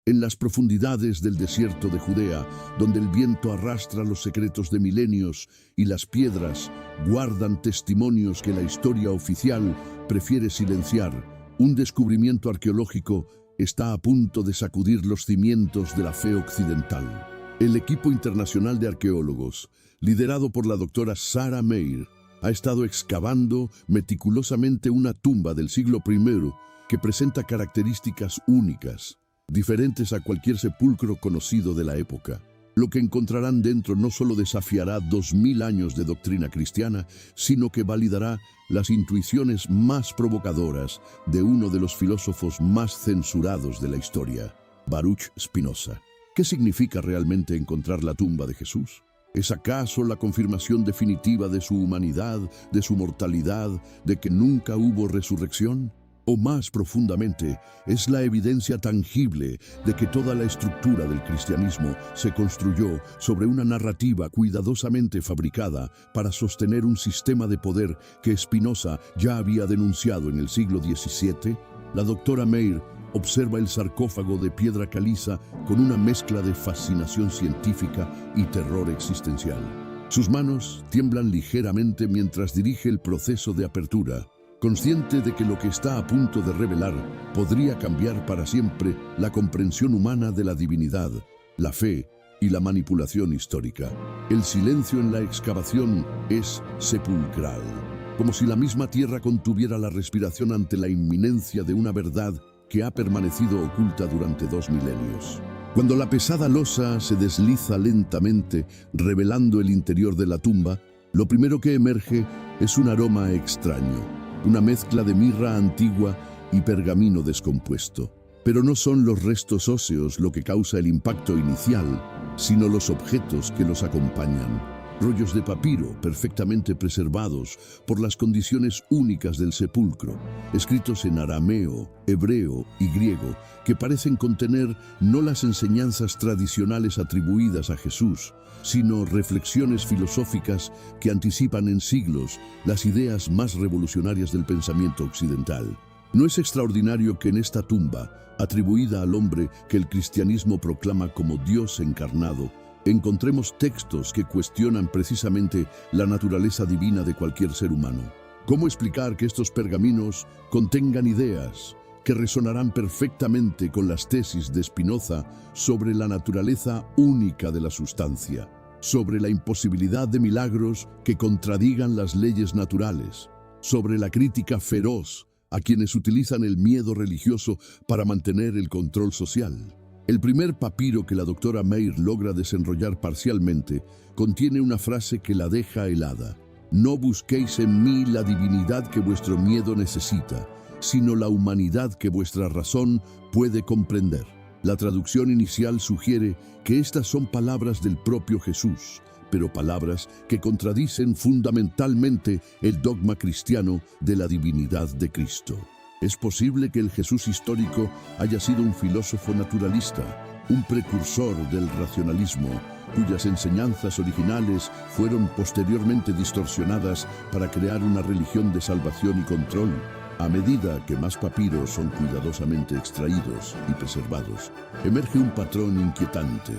En las profundidades del desierto de Judea, donde el viento arrastra los secretos de milenios y las piedras guardan testimonios que la historia oficial prefiere silenciar, un descubrimiento arqueológico está a punto de sacudir los cimientos de la fe occidental. El equipo internacional de arqueólogos, liderado por la doctora Sarah Meir, ha estado excavando meticulosamente una tumba del siglo I que presenta características únicas, diferentes a cualquier sepulcro conocido de la época. Lo que encontrarán dentro no solo desafiará 2000 años de doctrina cristiana, sino que validará las intuiciones más provocadoras de uno de los filósofos más censurados de la historia, Baruch Spinoza. ¿Qué significa realmente encontrar la tumba de Jesús? ¿Es acaso la confirmación definitiva de su humanidad, de su mortalidad, de que nunca hubo resurrección? O más profundamente, es la evidencia tangible de que toda la estructura del cristianismo se construyó sobre una narrativa cuidadosamente fabricada para sostener un sistema de poder que Spinoza ya había denunciado en el siglo XVII. La doctora Meir observa el sarcófago de piedra caliza con una mezcla de fascinación científica y terror existencial. Sus manos tiemblan ligeramente mientras dirige el proceso de apertura, consciente de que lo que está a punto de revelar podría cambiar para siempre la comprensión humana de la divinidad, la fe y la manipulación histórica. El silencio en la excavación es sepulcral, como si la misma tierra contuviera la respiración ante la inminencia de una verdad que ha permanecido oculta durante 2 milenios. Cuando la pesada losa se desliza lentamente, revelando el interior de la tumba, lo primero que emerge es un aroma extraño. Una mezcla de mirra antigua y pergamino descompuesto. Pero no son los restos óseos lo que causa el impacto inicial, sino los objetos que los acompañan. Rollos de papiro perfectamente preservados por las condiciones únicas del sepulcro, escritos en arameo, hebreo y griego, que parecen contener no las enseñanzas tradicionales atribuidas a Jesús, sino reflexiones filosóficas que anticipan en siglos las ideas más revolucionarias del pensamiento occidental. No es extraordinario que en esta tumba, atribuida al hombre que el cristianismo proclama como Dios encarnado, encontremos textos que cuestionan precisamente la naturaleza divina de cualquier ser humano. ¿Cómo explicar que estos pergaminos contengan ideas que resonarán perfectamente con las tesis de Spinoza sobre la naturaleza única de la sustancia, sobre la imposibilidad de milagros que contradigan las leyes naturales, sobre la crítica feroz a quienes utilizan el miedo religioso para mantener el control social? El primer papiro que la doctora Meir logra desenrollar parcialmente contiene una frase que la deja helada. No busquéis en mí la divinidad que vuestro miedo necesita, sino la humanidad que vuestra razón puede comprender. La traducción inicial sugiere que estas son palabras del propio Jesús, pero palabras que contradicen fundamentalmente el dogma cristiano de la divinidad de Cristo. Es posible que el Jesús histórico haya sido un filósofo naturalista, un precursor del racionalismo, cuyas enseñanzas originales fueron posteriormente distorsionadas para crear una religión de salvación y control. A medida que más papiros son cuidadosamente extraídos y preservados, emerge un patrón inquietante.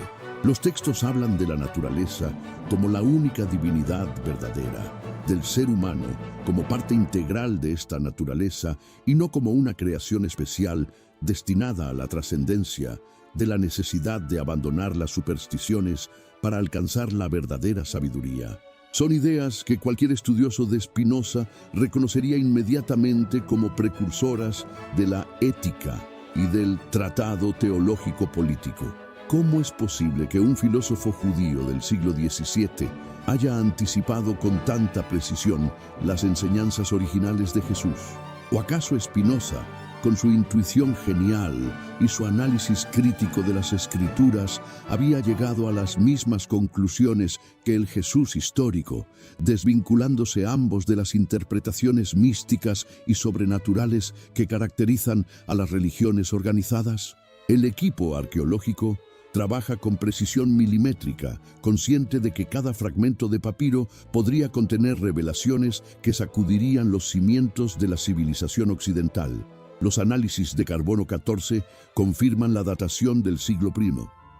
Los textos hablan de la naturaleza como la única divinidad verdadera, del ser humano como parte integral de esta naturaleza y no como una creación especial destinada a la trascendencia, de la necesidad de abandonar las supersticiones para alcanzar la verdadera sabiduría. Son ideas que cualquier estudioso de Spinoza reconocería inmediatamente como precursoras de la ética y del tratado teológico político. ¿Cómo es posible que un filósofo judío del siglo XVII haya anticipado con tanta precisión las enseñanzas originales de Jesús? ¿O acaso Spinoza, con su intuición genial y su análisis crítico de las Escrituras, había llegado a las mismas conclusiones que el Jesús histórico, desvinculándose ambos de las interpretaciones místicas y sobrenaturales que caracterizan a las religiones organizadas? El equipo arqueológico trabaja con precisión milimétrica, consciente de que cada fragmento de papiro podría contener revelaciones que sacudirían los cimientos de la civilización occidental. Los análisis de carbono 14 confirman la datación del siglo I,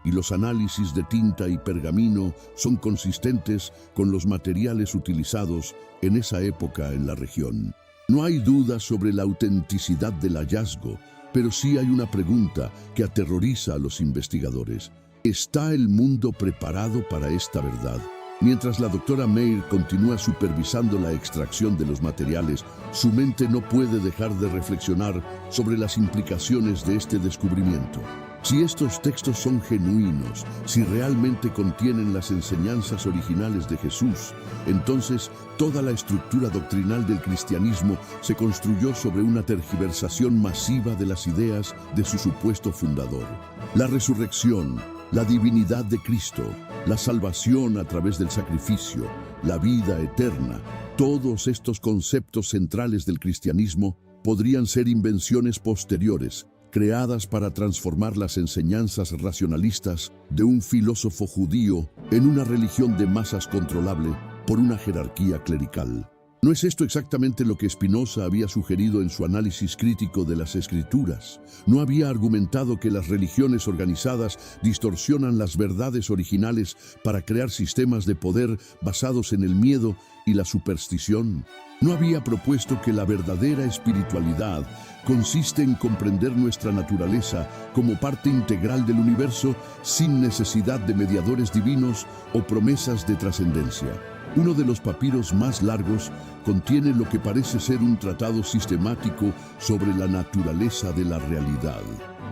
y los análisis de tinta y pergamino son consistentes con los materiales utilizados en esa época en la región. No hay duda sobre la autenticidad del hallazgo, pero sí hay una pregunta que aterroriza a los investigadores. ¿Está el mundo preparado para esta verdad? Mientras la doctora Meir continúa supervisando la extracción de los materiales, su mente no puede dejar de reflexionar sobre las implicaciones de este descubrimiento. Si estos textos son genuinos, si realmente contienen las enseñanzas originales de Jesús, entonces toda la estructura doctrinal del cristianismo se construyó sobre una tergiversación masiva de las ideas de su supuesto fundador. La resurrección, la divinidad de Cristo, la salvación a través del sacrificio, la vida eterna, todos estos conceptos centrales del cristianismo podrían ser invenciones posteriores, creadas para transformar las enseñanzas racionalistas de un filósofo judío en una religión de masas controlable por una jerarquía clerical. ¿No es esto exactamente lo que Spinoza había sugerido en su análisis crítico de las Escrituras? ¿No había argumentado que las religiones organizadas distorsionan las verdades originales para crear sistemas de poder basados en el miedo y la superstición? ¿No había propuesto que la verdadera espiritualidad consiste en comprender nuestra naturaleza como parte integral del universo sin necesidad de mediadores divinos o promesas de trascendencia? Uno de los papiros más largos contiene lo que parece ser un tratado sistemático sobre la naturaleza de la realidad.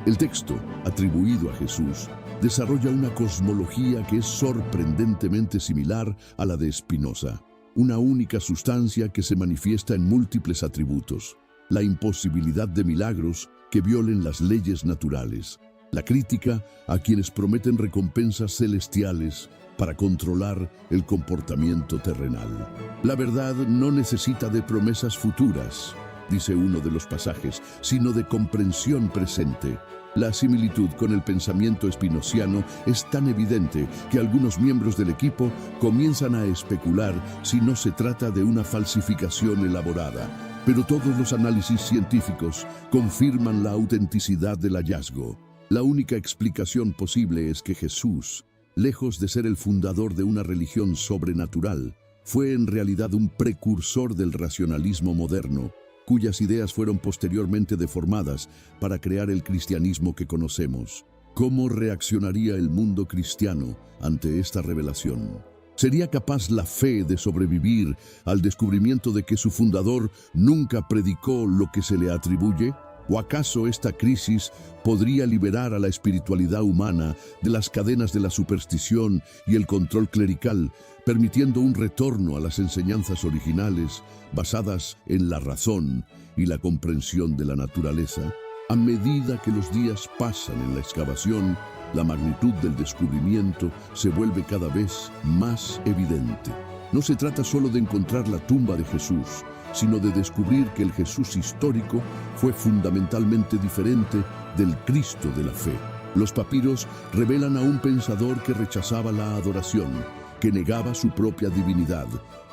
El texto, atribuido a Jesús, desarrolla una cosmología que es sorprendentemente similar a la de Spinoza. Una única sustancia que se manifiesta en múltiples atributos. La imposibilidad de milagros que violen las leyes naturales. La crítica a quienes prometen recompensas celestiales para controlar el comportamiento terrenal. La verdad no necesita de promesas futuras, dice uno de los pasajes, sino de comprensión presente. La similitud con el pensamiento espinociano es tan evidente que algunos miembros del equipo comienzan a especular si no se trata de una falsificación elaborada. Pero todos los análisis científicos confirman la autenticidad del hallazgo. La única explicación posible es que Jesús, lejos de ser el fundador de una religión sobrenatural, fue en realidad un precursor del racionalismo moderno, cuyas ideas fueron posteriormente deformadas para crear el cristianismo que conocemos. ¿Cómo reaccionaría el mundo cristiano ante esta revelación? ¿Sería capaz la fe de sobrevivir al descubrimiento de que su fundador nunca predicó lo que se le atribuye? ¿O acaso esta crisis podría liberar a la espiritualidad humana de las cadenas de la superstición y el control clerical, permitiendo un retorno a las enseñanzas originales basadas en la razón y la comprensión de la naturaleza? A medida que los días pasan en la excavación, la magnitud del descubrimiento se vuelve cada vez más evidente. No se trata solo de encontrar la tumba de Jesús, sino de descubrir que el Jesús histórico fue fundamentalmente diferente del Cristo de la fe. Los papiros revelan a un pensador que rechazaba la adoración, que negaba su propia divinidad,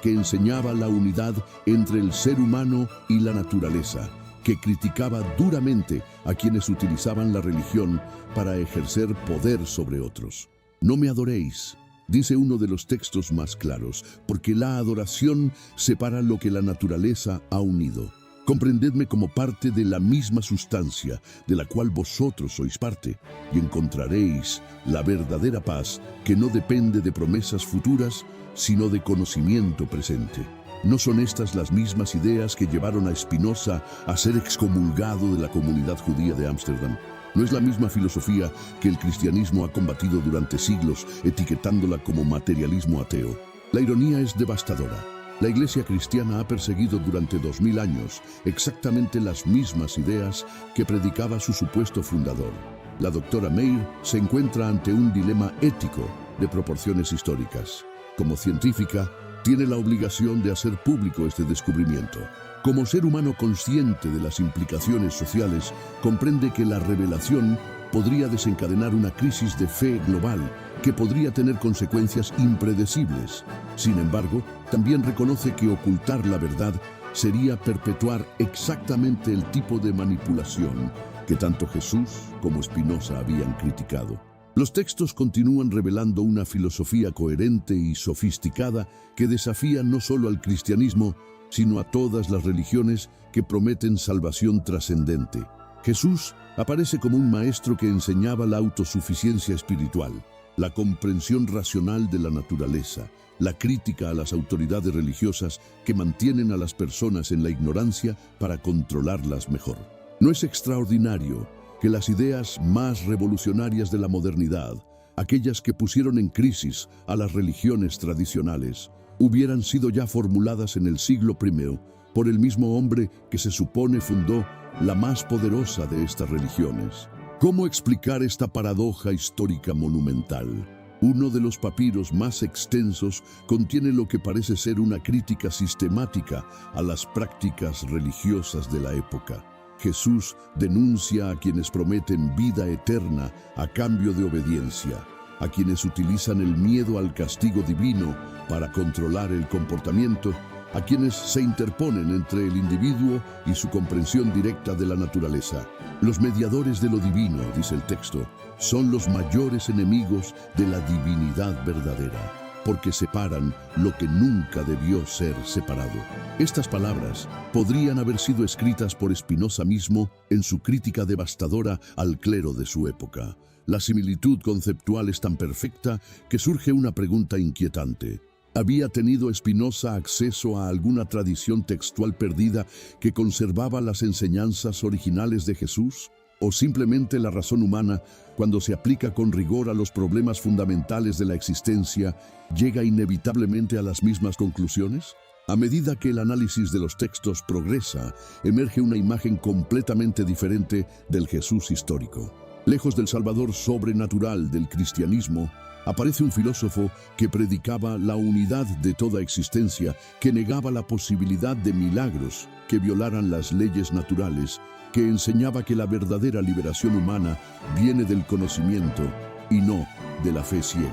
que enseñaba la unidad entre el ser humano y la naturaleza, que criticaba duramente a quienes utilizaban la religión para ejercer poder sobre otros. No me adoréis, dice uno de los textos más claros, porque la adoración separa lo que la naturaleza ha unido. Comprendedme como parte de la misma sustancia de la cual vosotros sois parte, y encontraréis la verdadera paz que no depende de promesas futuras, sino de conocimiento presente. ¿No son estas las mismas ideas que llevaron a Spinoza a ser excomulgado de la comunidad judía de Ámsterdam? ¿No es la misma filosofía que el cristianismo ha combatido durante siglos, etiquetándola como materialismo ateo? La ironía es devastadora. La Iglesia cristiana ha perseguido durante 2000 años exactamente las mismas ideas que predicaba su supuesto fundador. La doctora Meir se encuentra ante un dilema ético de proporciones históricas. Como científica, tiene la obligación de hacer público este descubrimiento. Como ser humano consciente de las implicaciones sociales, comprende que la revelación podría desencadenar una crisis de fe global que podría tener consecuencias impredecibles. Sin embargo, también reconoce que ocultar la verdad sería perpetuar exactamente el tipo de manipulación que tanto Jesús como Spinoza habían criticado. Los textos continúan revelando una filosofía coherente y sofisticada que desafía no solo al cristianismo, sino a todas las religiones que prometen salvación trascendente. Jesús aparece como un maestro que enseñaba la autosuficiencia espiritual, la comprensión racional de la naturaleza, la crítica a las autoridades religiosas que mantienen a las personas en la ignorancia para controlarlas mejor. No es extraordinario que las ideas más revolucionarias de la modernidad, aquellas que pusieron en crisis a las religiones tradicionales, hubieran sido ya formuladas en el siglo I por el mismo hombre que se supone fundó la más poderosa de estas religiones. ¿Cómo explicar esta paradoja histórica monumental? Uno de los papiros más extensos contiene lo que parece ser una crítica sistemática a las prácticas religiosas de la época. Jesús denuncia a quienes prometen vida eterna a cambio de obediencia, a quienes utilizan el miedo al castigo divino para controlar el comportamiento, a quienes se interponen entre el individuo y su comprensión directa de la naturaleza. Los mediadores de lo divino, dice el texto, son los mayores enemigos de la divinidad verdadera, porque separan lo que nunca debió ser separado. Estas palabras podrían haber sido escritas por Spinoza mismo en su crítica devastadora al clero de su época. La similitud conceptual es tan perfecta que surge una pregunta inquietante. ¿Había tenido Spinoza acceso a alguna tradición textual perdida que conservaba las enseñanzas originales de Jesús? ¿O simplemente la razón humana, cuando se aplica con rigor a los problemas fundamentales de la existencia, llega inevitablemente a las mismas conclusiones? A medida que el análisis de los textos progresa, emerge una imagen completamente diferente del Jesús histórico. Lejos del Salvador sobrenatural del cristianismo, aparece un filósofo que predicaba la unidad de toda existencia, que negaba la posibilidad de milagros que violaran las leyes naturales, que enseñaba que la verdadera liberación humana viene del conocimiento y no de la fe ciega.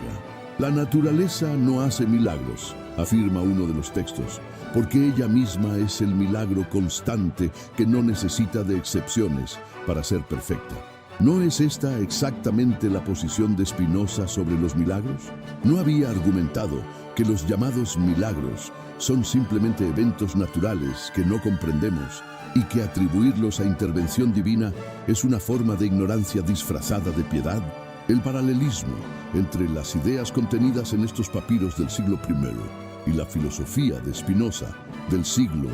La naturaleza no hace milagros, afirma uno de los textos, porque ella misma es el milagro constante que no necesita de excepciones para ser perfecta. ¿No es esta exactamente la posición de Spinoza sobre los milagros? ¿No había argumentado que los llamados milagros son simplemente eventos naturales que no comprendemos y que atribuirlos a intervención divina es una forma de ignorancia disfrazada de piedad? El paralelismo entre las ideas contenidas en estos papiros del siglo I y la filosofía de Spinoza del siglo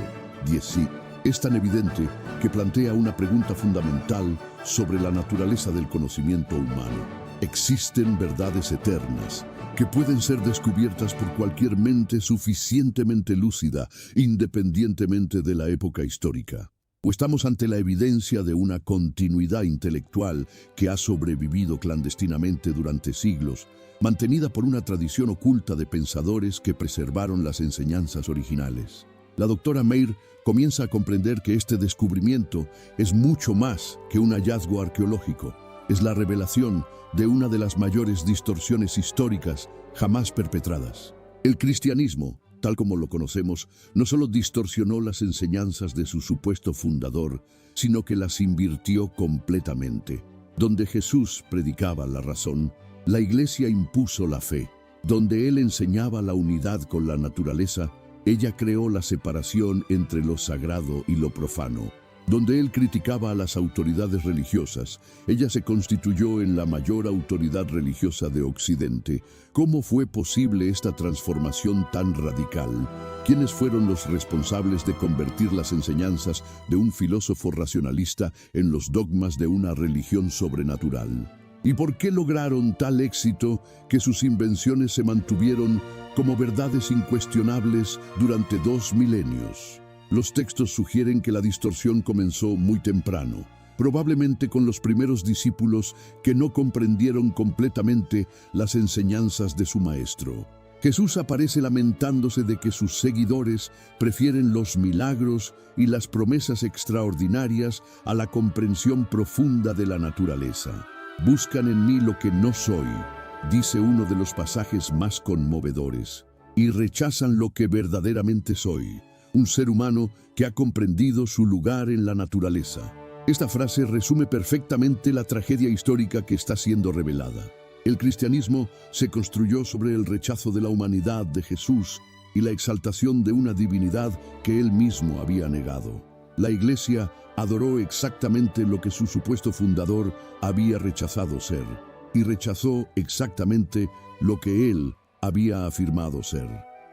X es tan evidente que plantea una pregunta fundamental sobre la naturaleza del conocimiento humano. ¿Existen verdades eternas que pueden ser descubiertas por cualquier mente suficientemente lúcida, independientemente de la época histórica? ¿O estamos ante la evidencia de una continuidad intelectual que ha sobrevivido clandestinamente durante siglos, mantenida por una tradición oculta de pensadores que preservaron las enseñanzas originales? La doctora Meir comienza a comprender que este descubrimiento es mucho más que un hallazgo arqueológico. Es la revelación de una de las mayores distorsiones históricas jamás perpetradas. El cristianismo, tal como lo conocemos, no solo distorsionó las enseñanzas de su supuesto fundador, sino que las invirtió completamente. Donde Jesús predicaba la razón, la Iglesia impuso la fe. Donde Él enseñaba la unidad con la naturaleza, ella creó la separación entre lo sagrado y lo profano. Donde Él criticaba a las autoridades religiosas, ella se constituyó en la mayor autoridad religiosa de Occidente. ¿Cómo fue posible esta transformación tan radical? ¿Quiénes fueron los responsables de convertir las enseñanzas de un filósofo racionalista en los dogmas de una religión sobrenatural? ¿Y por qué lograron tal éxito que sus invenciones se mantuvieron como verdades incuestionables durante 2 milenios? Los textos sugieren que la distorsión comenzó muy temprano, probablemente con los primeros discípulos que no comprendieron completamente las enseñanzas de su maestro. Jesús aparece lamentándose de que sus seguidores prefieren los milagros y las promesas extraordinarias a la comprensión profunda de la naturaleza. «Buscan en mí lo que no soy», dice uno de los pasajes más conmovedores, «y rechazan lo que verdaderamente soy». un ser humano que ha comprendido su lugar en la naturaleza. Esta frase resume perfectamente la tragedia histórica que está siendo revelada. El cristianismo se construyó sobre el rechazo de la humanidad de Jesús y la exaltación de una divinidad que él mismo había negado. La Iglesia adoró exactamente lo que su supuesto fundador había rechazado ser, y rechazó exactamente lo que él había afirmado ser.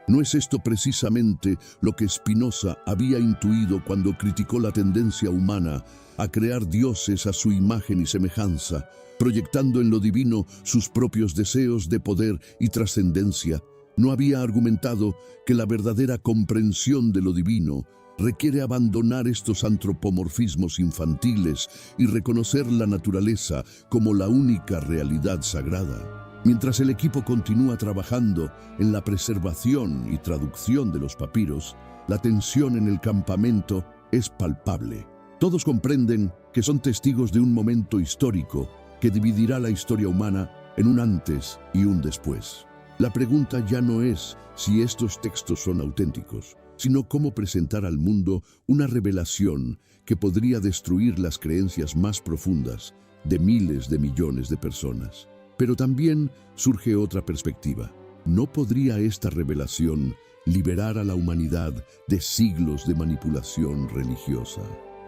¿No es esto precisamente lo que Spinoza había intuido cuando criticó la tendencia humana a crear dioses a su imagen y semejanza, proyectando en lo divino sus propios deseos de poder y trascendencia? ¿No había argumentado que la verdadera comprensión de lo divino requiere abandonar estos antropomorfismos infantiles y reconocer la naturaleza como la única realidad sagrada? Mientras el equipo continúa trabajando en la preservación y traducción de los papiros, la tensión en el campamento es palpable. Todos comprenden que son testigos de un momento histórico que dividirá la historia humana en un antes y un después. La pregunta ya no es si estos textos son auténticos, sino cómo presentar al mundo una revelación que podría destruir las creencias más profundas de miles de millones de personas. Pero también surge otra perspectiva. ¿No podría esta revelación liberar a la humanidad de siglos de manipulación religiosa?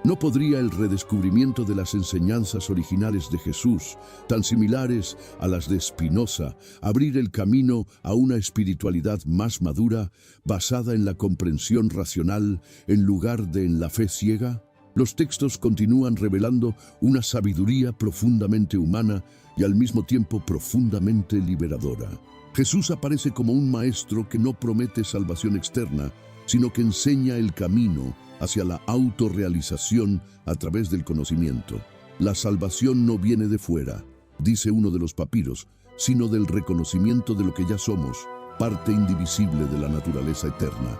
¿No podría el redescubrimiento de las enseñanzas originales de Jesús, tan similares a las de Spinoza, abrir el camino a una espiritualidad más madura, basada en la comprensión racional en lugar de en la fe ciega? Los textos continúan revelando una sabiduría profundamente humana y al mismo tiempo profundamente liberadora. Jesús aparece como un maestro que no promete salvación externa, sino que enseña el camino hacia la autorrealización a través del conocimiento. La salvación no viene de fuera, dice uno de los papiros, sino del reconocimiento de lo que ya somos, parte indivisible de la naturaleza eterna.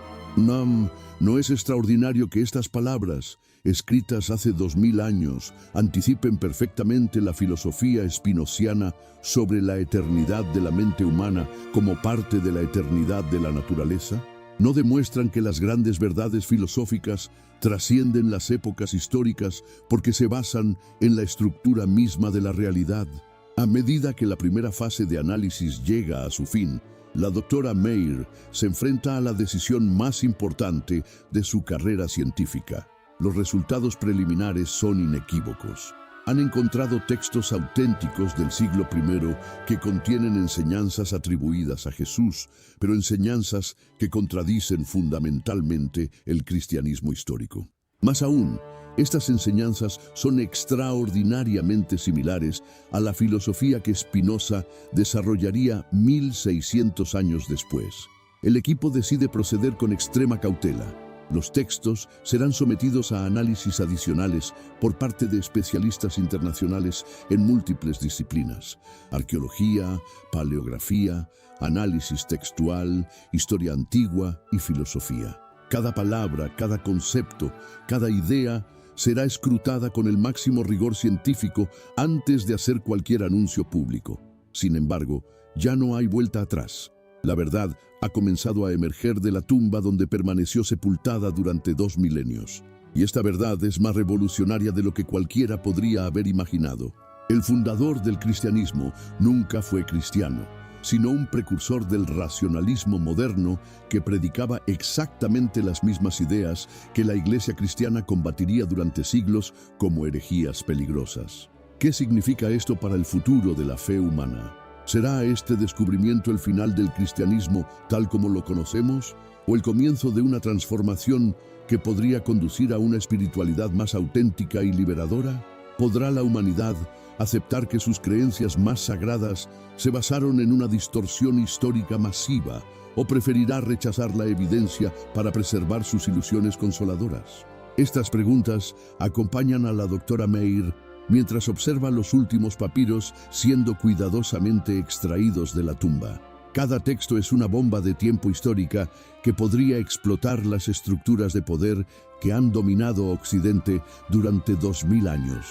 ¿No es extraordinario que estas palabras, escritas hace 2000 años, anticipen perfectamente la filosofía spinoziana sobre la eternidad de la mente humana como parte de la eternidad de la naturaleza? ¿No demuestran que las grandes verdades filosóficas trascienden las épocas históricas porque se basan en la estructura misma de la realidad? A medida que la primera fase de análisis llega a su fin, la doctora Meir se enfrenta a la decisión más importante de su carrera científica. Los resultados preliminares son inequívocos. Han encontrado textos auténticos del siglo I que contienen enseñanzas atribuidas a Jesús, pero enseñanzas que contradicen fundamentalmente el cristianismo histórico. Más aún, estas enseñanzas son extraordinariamente similares a la filosofía que Spinoza desarrollaría 1600 años después. El equipo decide proceder con extrema cautela. Los textos serán sometidos a análisis adicionales por parte de especialistas internacionales en múltiples disciplinas: arqueología, paleografía, análisis textual, historia antigua y filosofía. Cada palabra, cada concepto, cada idea será escrutada con el máximo rigor científico antes de hacer cualquier anuncio público. Sin embargo, ya no hay vuelta atrás. La verdad ha comenzado a emerger de la tumba donde permaneció sepultada durante 2 milenios. Y esta verdad es más revolucionaria de lo que cualquiera podría haber imaginado. El fundador del cristianismo nunca fue cristiano, sino un precursor del racionalismo moderno que predicaba exactamente las mismas ideas que la Iglesia cristiana combatiría durante siglos como herejías peligrosas. ¿Qué significa esto para el futuro de la fe humana? ¿Será este descubrimiento el final del cristianismo tal como lo conocemos? ¿O el comienzo de una transformación que podría conducir a una espiritualidad más auténtica y liberadora? ¿Podrá la humanidad aceptar que sus creencias más sagradas se basaron en una distorsión histórica masiva? ¿O preferirá rechazar la evidencia para preservar sus ilusiones consoladoras? Estas preguntas acompañan a la doctora Meir mientras observa los últimos papiros siendo cuidadosamente extraídos de la tumba. Cada texto es una bomba de tiempo histórica que podría explotar las estructuras de poder que han dominado Occidente durante 2000 años.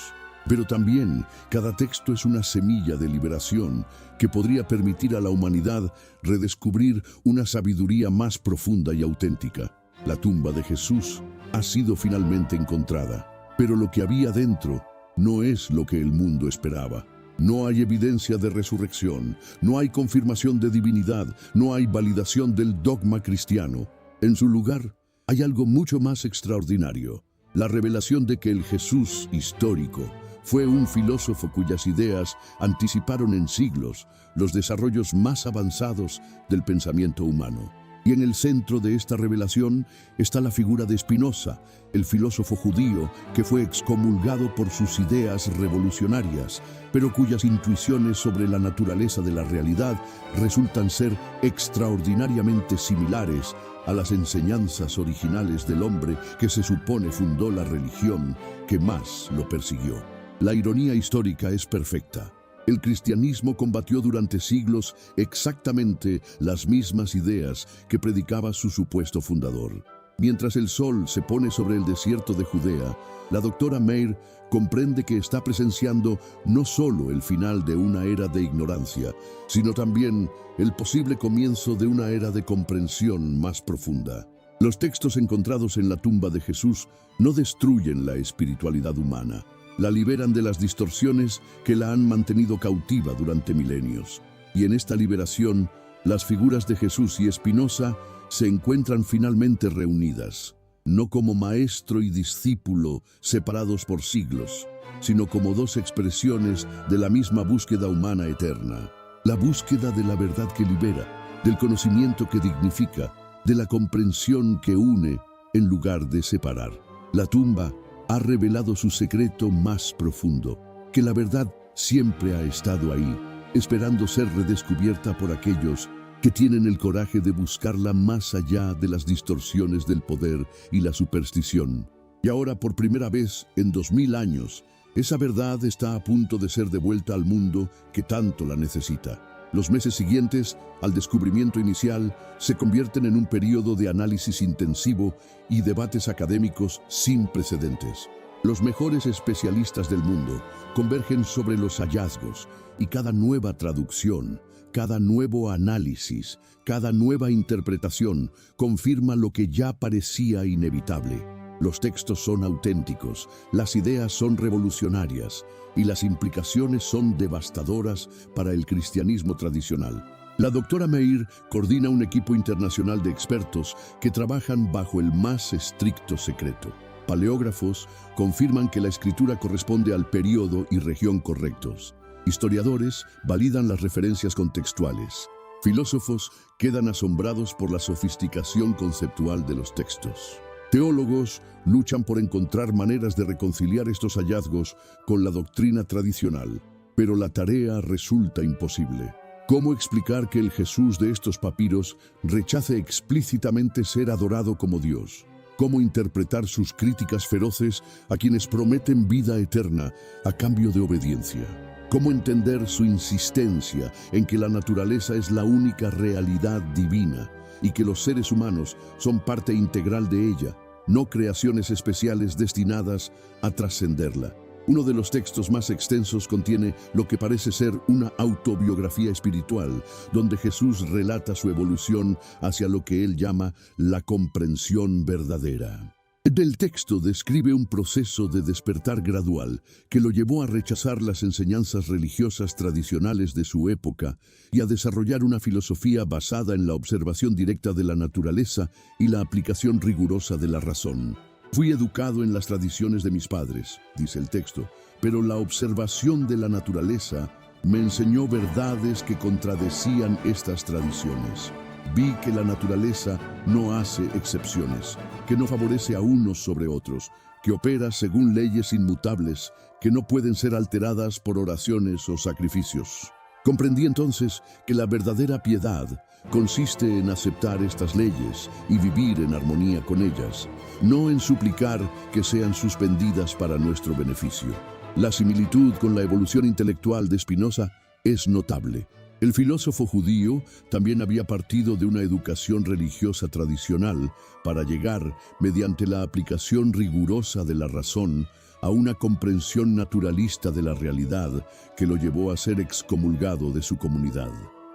Pero también cada texto es una semilla de liberación que podría permitir a la humanidad redescubrir una sabiduría más profunda y auténtica. La tumba de Jesús ha sido finalmente encontrada, pero lo que había dentro no es lo que el mundo esperaba. No hay evidencia de resurrección, no hay confirmación de divinidad, no hay validación del dogma cristiano. En su lugar, hay algo mucho más extraordinario: la revelación de que el Jesús histórico fue un filósofo cuyas ideas anticiparon en siglos los desarrollos más avanzados del pensamiento humano. Y en el centro de esta revelación está la figura de Spinoza, el filósofo judío que fue excomulgado por sus ideas revolucionarias, pero cuyas intuiciones sobre la naturaleza de la realidad resultan ser extraordinariamente similares a las enseñanzas originales del hombre que se supone fundó la religión que más lo persiguió. La ironía histórica es perfecta. El cristianismo combatió durante siglos exactamente las mismas ideas que predicaba su supuesto fundador. Mientras el sol se pone sobre el desierto de Judea, la doctora Meir comprende que está presenciando no solo el final de una era de ignorancia, sino también el posible comienzo de una era de comprensión más profunda. Los textos encontrados en la tumba de Jesús no destruyen la espiritualidad humana. La liberan de las distorsiones que la han mantenido cautiva durante milenios. Y en esta liberación, las figuras de Jesús y Spinoza se encuentran finalmente reunidas, no como maestro y discípulo separados por siglos, sino como dos expresiones de la misma búsqueda humana eterna. La búsqueda de la verdad que libera, del conocimiento que dignifica, de la comprensión que une en lugar de separar. La tumba ha revelado su secreto más profundo, que la verdad siempre ha estado ahí, esperando ser redescubierta por aquellos que tienen el coraje de buscarla más allá de las distorsiones del poder y la superstición. Y ahora, por primera vez en 2000 años, esa verdad está a punto de ser devuelta al mundo que tanto la necesita. Los meses siguientes al descubrimiento inicial se convierten en un periodo de análisis intensivo y debates académicos sin precedentes. Los mejores especialistas del mundo convergen sobre los hallazgos y cada nueva traducción, cada nuevo análisis, cada nueva interpretación confirma lo que ya parecía inevitable. Los textos son auténticos, las ideas son revolucionarias y las implicaciones son devastadoras para el cristianismo tradicional. La doctora Meir coordina un equipo internacional de expertos que trabajan bajo el más estricto secreto. Paleógrafos confirman que la escritura corresponde al período y región correctos. Historiadores validan las referencias contextuales. Filósofos quedan asombrados por la sofisticación conceptual de los textos. Teólogos luchan por encontrar maneras de reconciliar estos hallazgos con la doctrina tradicional, pero la tarea resulta imposible. ¿Cómo explicar que el Jesús de estos papiros rechace explícitamente ser adorado como Dios? ¿Cómo interpretar sus críticas feroces a quienes prometen vida eterna a cambio de obediencia? ¿Cómo entender su insistencia en que la naturaleza es la única realidad divina y que los seres humanos son parte integral de ella, no creaciones especiales destinadas a trascenderla? Uno de los textos más extensos contiene lo que parece ser una autobiografía espiritual, donde Jesús relata su evolución hacia lo que él llama la comprensión verdadera. El texto describe un proceso de despertar gradual que lo llevó a rechazar las enseñanzas religiosas tradicionales de su época y a desarrollar una filosofía basada en la observación directa de la naturaleza y la aplicación rigurosa de la razón. Fui educado en las tradiciones de mis padres, dice el texto, pero la observación de la naturaleza me enseñó verdades que contradecían estas tradiciones. Vi que la naturaleza no hace excepciones, que no favorece a unos sobre otros, que opera según leyes inmutables, que no pueden ser alteradas por oraciones o sacrificios. Comprendí entonces que la verdadera piedad consiste en aceptar estas leyes y vivir en armonía con ellas, no en suplicar que sean suspendidas para nuestro beneficio. La similitud con la evolución intelectual de Spinoza es notable. El filósofo judío también había partido de una educación religiosa tradicional para llegar, mediante la aplicación rigurosa de la razón, a una comprensión naturalista de la realidad que lo llevó a ser excomulgado de su comunidad.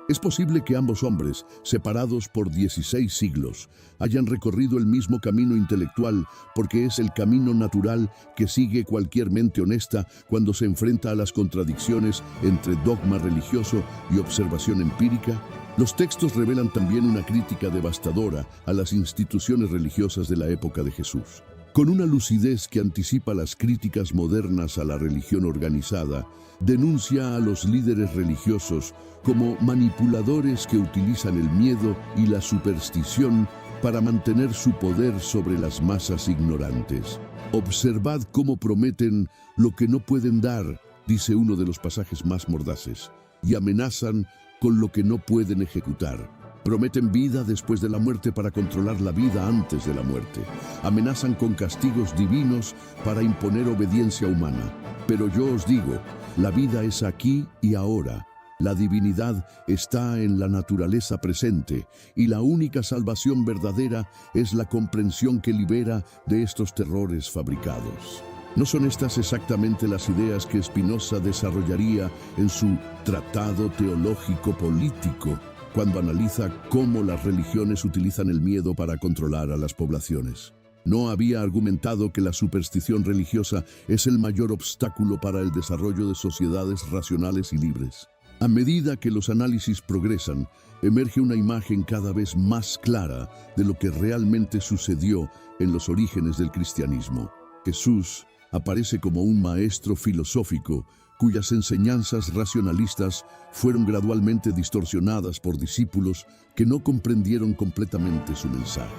Es posible que ambos hombres, separados por 16 siglos, hayan recorrido el mismo camino intelectual porque es el camino natural que sigue cualquier mente honesta cuando se enfrenta a las contradicciones entre dogma religioso y observación empírica. Los textos revelan también una crítica devastadora a las instituciones religiosas de la época de Jesús. Con una lucidez que anticipa las críticas modernas a la religión organizada, denuncia a los líderes religiosos como manipuladores que utilizan el miedo y la superstición para mantener su poder sobre las masas ignorantes. Observad cómo prometen lo que no pueden dar, dice uno de los pasajes más mordaces, y amenazan con lo que no pueden ejecutar. Prometen vida después de la muerte para controlar la vida antes de la muerte. Amenazan con castigos divinos para imponer obediencia humana. Pero yo os digo, la vida es aquí y ahora. La divinidad está en la naturaleza presente y la única salvación verdadera es la comprensión que libera de estos terrores fabricados. ¿No son estas exactamente las ideas que Spinoza desarrollaría en su Tratado Teológico Político, cuando analiza cómo las religiones utilizan el miedo para controlar a las poblaciones? No había argumentado que la superstición religiosa es el mayor obstáculo para el desarrollo de sociedades racionales y libres. A medida que los análisis progresan, emerge una imagen cada vez más clara de lo que realmente sucedió en los orígenes del cristianismo. Jesús aparece como un maestro filosófico cuyas enseñanzas racionalistas fueron gradualmente distorsionadas por discípulos que no comprendieron completamente su mensaje.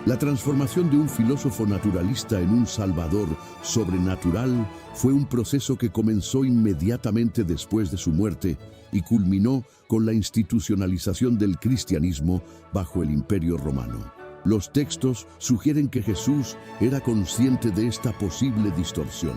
La transformación de un filósofo naturalista en un salvador sobrenatural fue un proceso que comenzó inmediatamente después de su muerte y culminó con la institucionalización del cristianismo bajo el Imperio Romano. Los textos sugieren que Jesús era consciente de esta posible distorsión.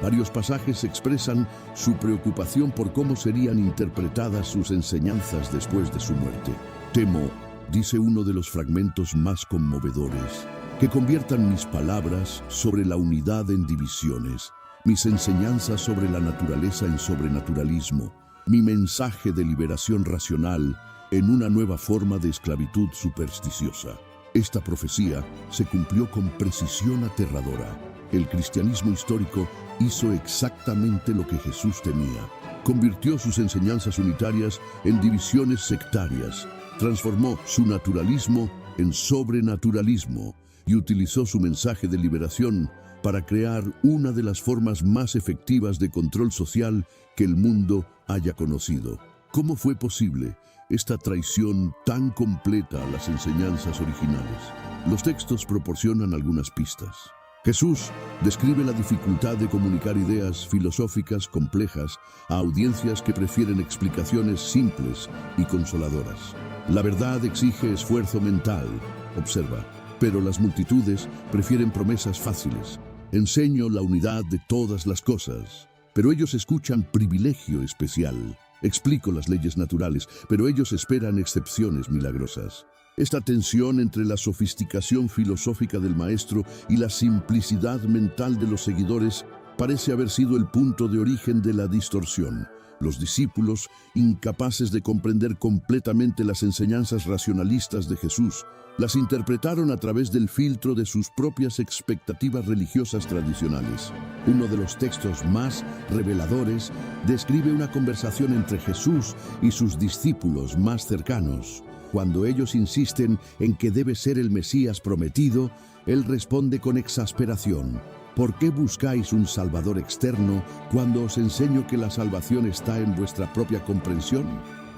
Varios pasajes expresan su preocupación por cómo serían interpretadas sus enseñanzas después de su muerte. Temo, dice uno de los fragmentos más conmovedores, que conviertan mis palabras sobre la unidad en divisiones, mis enseñanzas sobre la naturaleza en sobrenaturalismo, mi mensaje de liberación racional en una nueva forma de esclavitud supersticiosa. Esta profecía se cumplió con precisión aterradora. El cristianismo histórico hizo exactamente lo que Jesús temía. Convirtió sus enseñanzas unitarias en divisiones sectarias, transformó su naturalismo en sobrenaturalismo y utilizó su mensaje de liberación para crear una de las formas más efectivas de control social que el mundo haya conocido. ¿Cómo fue posible esta traición tan completa a las enseñanzas originales? Los textos proporcionan algunas pistas. Jesús describe la dificultad de comunicar ideas filosóficas complejas a audiencias que prefieren explicaciones simples y consoladoras. La verdad exige esfuerzo mental, observa, pero las multitudes prefieren promesas fáciles. Enseño la unidad de todas las cosas, pero ellos escuchan privilegio especial. Explico las leyes naturales, pero ellos esperan excepciones milagrosas. Esta tensión entre la sofisticación filosófica del maestro y la simplicidad mental de los seguidores parece haber sido el punto de origen de la distorsión. Los discípulos, incapaces de comprender completamente las enseñanzas racionalistas de Jesús, las interpretaron a través del filtro de sus propias expectativas religiosas tradicionales. Uno de los textos más reveladores describe una conversación entre Jesús y sus discípulos más cercanos. Cuando ellos insisten en que debe ser el Mesías prometido, él responde con exasperación: ¿por qué buscáis un Salvador externo cuando os enseño que la salvación está en vuestra propia comprensión?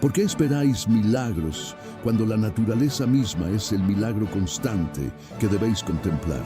¿Por qué esperáis milagros cuando la naturaleza misma es el milagro constante que debéis contemplar?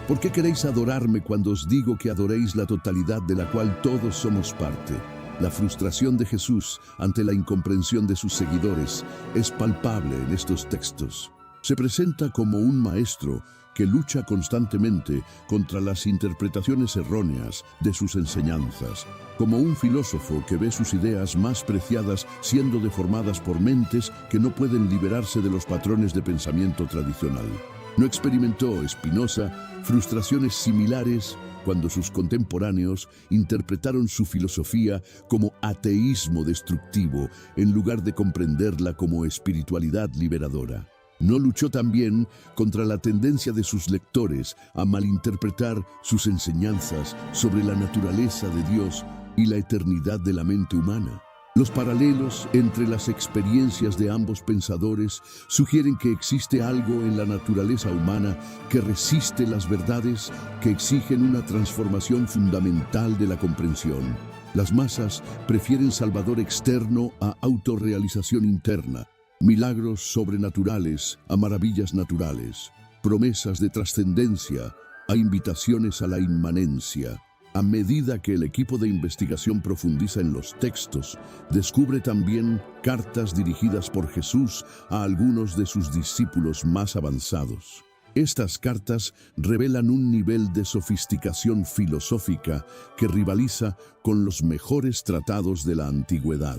¿Por qué queréis adorarme cuando os digo que adoréis la totalidad de la cual todos somos parte? La frustración de Jesús ante la incomprensión de sus seguidores es palpable en estos textos. Se presenta como un maestro que lucha constantemente contra las interpretaciones erróneas de sus enseñanzas, como un filósofo que ve sus ideas más preciadas siendo deformadas por mentes que no pueden liberarse de los patrones de pensamiento tradicional. ¿No experimentó Spinoza frustraciones similares cuando sus contemporáneos interpretaron su filosofía como ateísmo destructivo en lugar de comprenderla como espiritualidad liberadora. No luchó también contra la tendencia de sus lectores a malinterpretar sus enseñanzas sobre la naturaleza de Dios y la eternidad de la mente humana. Los paralelos entre las experiencias de ambos pensadores sugieren que existe algo en la naturaleza humana que resiste las verdades que exigen una transformación fundamental de la comprensión. Las masas prefieren salvador externo a autorrealización interna, milagros sobrenaturales a maravillas naturales, promesas de trascendencia a invitaciones a la inmanencia. A medida que el equipo de investigación profundiza en los textos, descubre también cartas dirigidas por Jesús a algunos de sus discípulos más avanzados. Estas cartas revelan un nivel de sofisticación filosófica que rivaliza con los mejores tratados de la antigüedad.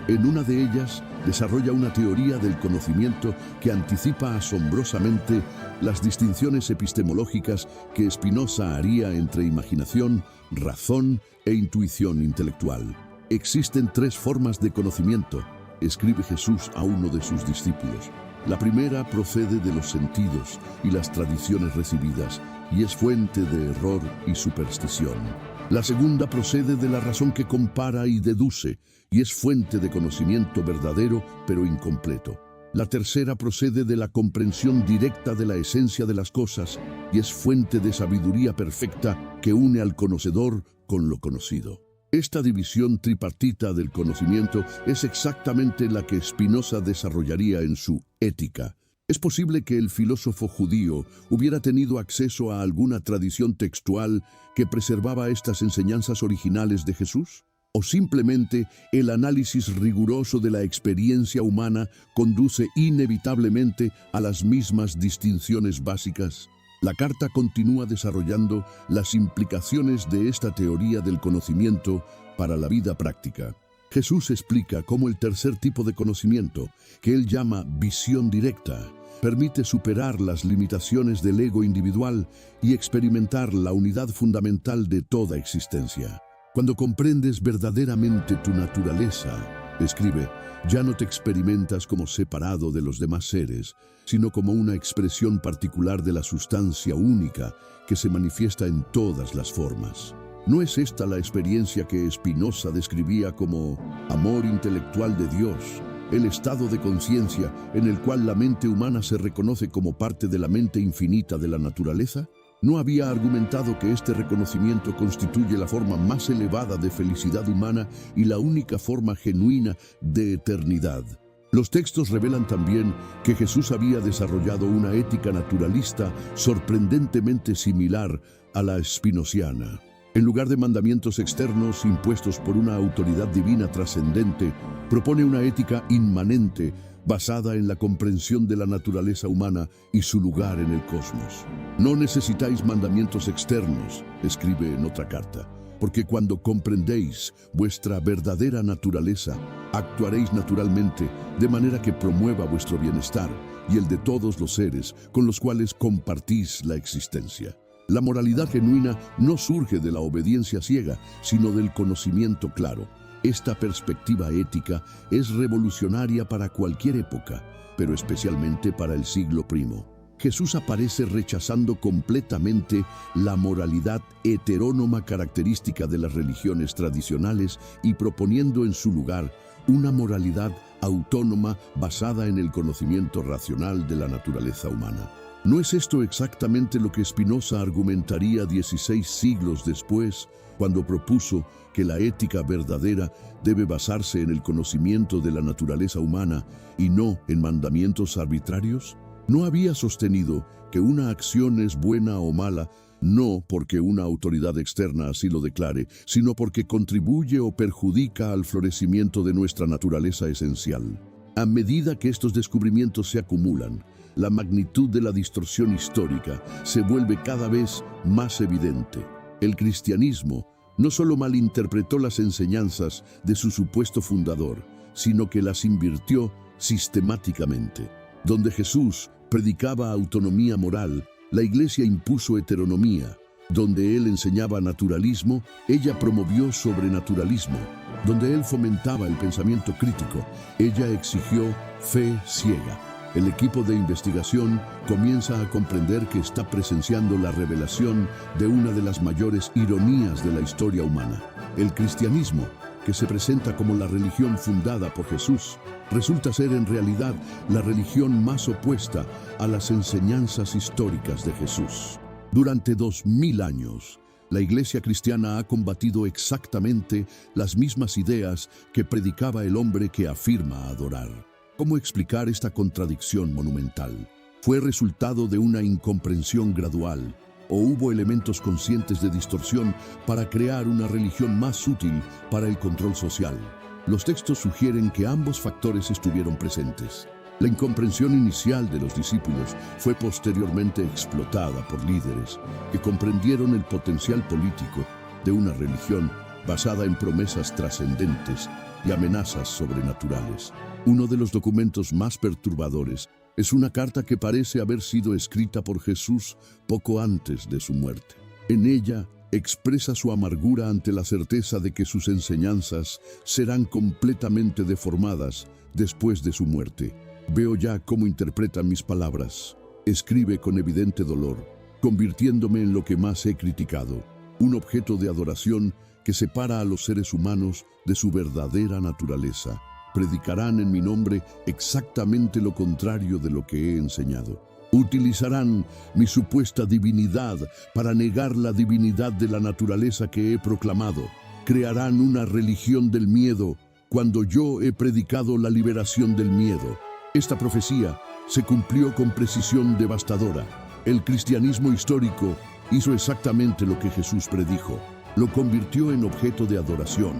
En una de ellas, desarrolla una teoría del conocimiento que anticipa asombrosamente las distinciones epistemológicas que Spinoza haría entre imaginación, razón e intuición intelectual. Existen tres formas de conocimiento, escribe Jesús a uno de sus discípulos. La primera procede de los sentidos y las tradiciones recibidas y es fuente de error y superstición. La segunda procede de la razón que compara y deduce y es fuente de conocimiento verdadero pero incompleto. La tercera procede de la comprensión directa de la esencia de las cosas y es fuente de sabiduría perfecta que une al conocedor con lo conocido. Esta división tripartita del conocimiento es exactamente la que Spinoza desarrollaría en su Ética. ¿Es posible que el filósofo judío hubiera tenido acceso a alguna tradición textual que preservaba estas enseñanzas originales de Jesús? ¿O simplemente el análisis riguroso de la experiencia humana conduce inevitablemente a las mismas distinciones básicas? La carta continúa desarrollando las implicaciones de esta teoría del conocimiento para la vida práctica. Jesús explica cómo el tercer tipo de conocimiento, que él llama visión directa, permite superar las limitaciones del ego individual y experimentar la unidad fundamental de toda existencia. Cuando comprendes verdaderamente tu naturaleza, escribe, ya no te experimentas como separado de los demás seres, sino como una expresión particular de la sustancia única que se manifiesta en todas las formas. ¿No es esta la experiencia que Spinoza describía como amor intelectual de Dios, el estado de conciencia en el cual la mente humana se reconoce como parte de la mente infinita de la naturaleza? ¿No había argumentado que este reconocimiento constituye la forma más elevada de felicidad humana y la única forma genuina de eternidad? Los textos revelan también que Jesús había desarrollado una ética naturalista sorprendentemente similar a la spinoziana. En lugar de mandamientos externos impuestos por una autoridad divina trascendente, propone una ética inmanente basada en la comprensión de la naturaleza humana y su lugar en el cosmos. No necesitáis mandamientos externos, escribe en otra carta, porque cuando comprendéis vuestra verdadera naturaleza, actuaréis naturalmente de manera que promueva vuestro bienestar y el de todos los seres con los cuales compartís la existencia. La moralidad genuina no surge de la obediencia ciega, sino del conocimiento claro. Esta perspectiva ética es revolucionaria para cualquier época, pero especialmente para el siglo I. Jesús aparece rechazando completamente la moralidad heterónoma característica de las religiones tradicionales y proponiendo en su lugar una moralidad autónoma basada en el conocimiento racional de la naturaleza humana. ¿No es esto exactamente lo que Spinoza argumentaría 16 siglos después, cuando propuso que la ética verdadera debe basarse en el conocimiento de la naturaleza humana y no en mandamientos arbitrarios? ¿No había sostenido que una acción es buena o mala no porque una autoridad externa así lo declare, sino porque contribuye o perjudica al florecimiento de nuestra naturaleza esencial? A medida que estos descubrimientos se acumulan, la magnitud de la distorsión histórica se vuelve cada vez más evidente. El cristianismo no solo malinterpretó las enseñanzas de su supuesto fundador, sino que las invirtió sistemáticamente. Donde Jesús predicaba autonomía moral, la Iglesia impuso heteronomía, Donde él enseñaba naturalismo, ella promovió sobrenaturalismo. Donde él fomentaba el pensamiento crítico, ella exigió fe ciega. El equipo de investigación comienza a comprender que está presenciando la revelación de una de las mayores ironías de la historia humana. El cristianismo, que se presenta como la religión fundada por Jesús, resulta ser en realidad la religión más opuesta a las enseñanzas históricas de Jesús. Durante 2000 años, la Iglesia cristiana ha combatido exactamente las mismas ideas que predicaba el hombre que afirma adorar. ¿Cómo explicar esta contradicción monumental? ¿Fue resultado de una incomprensión gradual o hubo elementos conscientes de distorsión para crear una religión más útil para el control social? Los textos sugieren que ambos factores estuvieron presentes. La incomprensión inicial de los discípulos fue posteriormente explotada por líderes que comprendieron el potencial político de una religión basada en promesas trascendentes y amenazas sobrenaturales. Uno de los documentos más perturbadores es una carta que parece haber sido escrita por Jesús poco antes de su muerte. En ella expresa su amargura ante la certeza de que sus enseñanzas serán completamente deformadas después de su muerte. Veo ya cómo interpreta mis palabras. Escribe con evidente dolor, convirtiéndome en lo que más he criticado, un objeto de adoración que separa a los seres humanos de su verdadera naturaleza. Predicarán en mi nombre exactamente lo contrario de lo que he enseñado. Utilizarán mi supuesta divinidad para negar la divinidad de la naturaleza que he proclamado. Crearán una religión del miedo cuando yo he predicado la liberación del miedo. Esta profecía se cumplió con precisión devastadora. El cristianismo histórico hizo exactamente lo que Jesús predijo. Lo convirtió en objeto de adoración.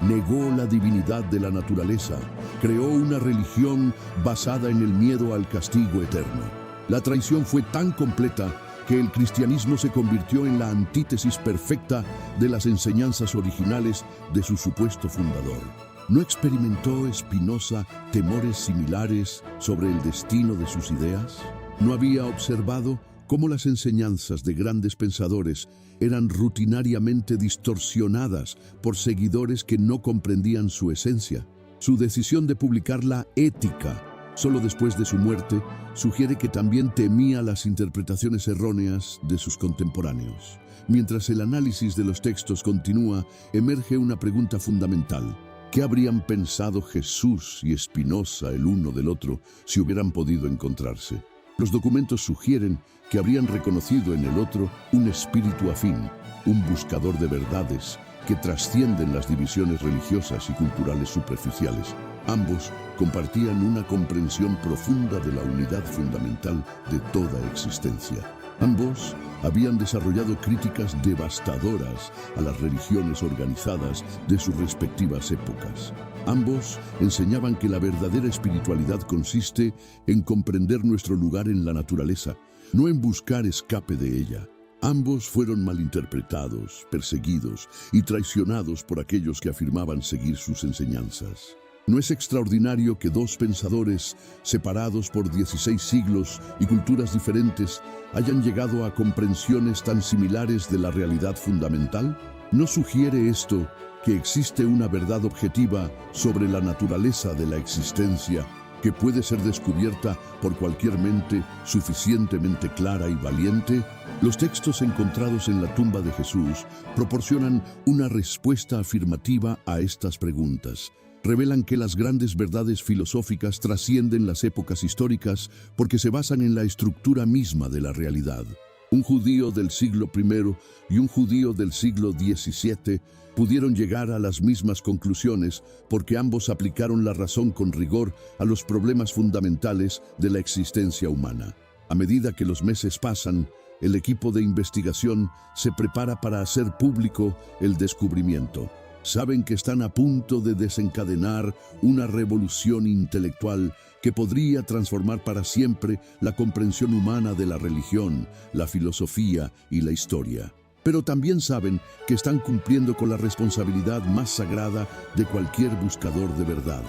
Negó la divinidad de la naturaleza. Creó una religión basada en el miedo al castigo eterno. La traición fue tan completa que el cristianismo se convirtió en la antítesis perfecta de las enseñanzas originales de su supuesto fundador. ¿No experimentó Spinoza temores similares sobre el destino de sus ideas? ¿No había observado cómo las enseñanzas de grandes pensadores eran rutinariamente distorsionadas por seguidores que no comprendían su esencia? Su decisión de publicar la Ética solo después de su muerte sugiere que también temía las interpretaciones erróneas de sus contemporáneos. Mientras el análisis de los textos continúa, emerge una pregunta fundamental. ¿Qué habrían pensado Jesús y Spinoza el uno del otro si hubieran podido encontrarse? Los documentos sugieren que habrían reconocido en el otro un espíritu afín, un buscador de verdades que trascienden las divisiones religiosas y culturales superficiales. Ambos compartían una comprensión profunda de la unidad fundamental de toda existencia. Ambos habían desarrollado críticas devastadoras a las religiones organizadas de sus respectivas épocas. Ambos enseñaban que la verdadera espiritualidad consiste en comprender nuestro lugar en la naturaleza, no en buscar escape de ella. Ambos fueron malinterpretados, perseguidos y traicionados por aquellos que afirmaban seguir sus enseñanzas. ¿No es extraordinario que dos pensadores, separados por 16 siglos y culturas diferentes, hayan llegado a comprensiones tan similares de la realidad fundamental? ¿No sugiere esto que existe una verdad objetiva sobre la naturaleza de la existencia que puede ser descubierta por cualquier mente suficientemente clara y valiente? Los textos encontrados en la tumba de Jesús proporcionan una respuesta afirmativa a estas preguntas. Revelan que las grandes verdades filosóficas trascienden las épocas históricas porque se basan en la estructura misma de la realidad. Un judío del siglo I y un judío del siglo XVII pudieron llegar a las mismas conclusiones porque ambos aplicaron la razón con rigor a los problemas fundamentales de la existencia humana. A medida que los meses pasan, el equipo de investigación se prepara para hacer público el descubrimiento. Saben que están a punto de desencadenar una revolución intelectual que podría transformar para siempre la comprensión humana de la religión, la filosofía y la historia. Pero también saben que están cumpliendo con la responsabilidad más sagrada de cualquier buscador de verdad: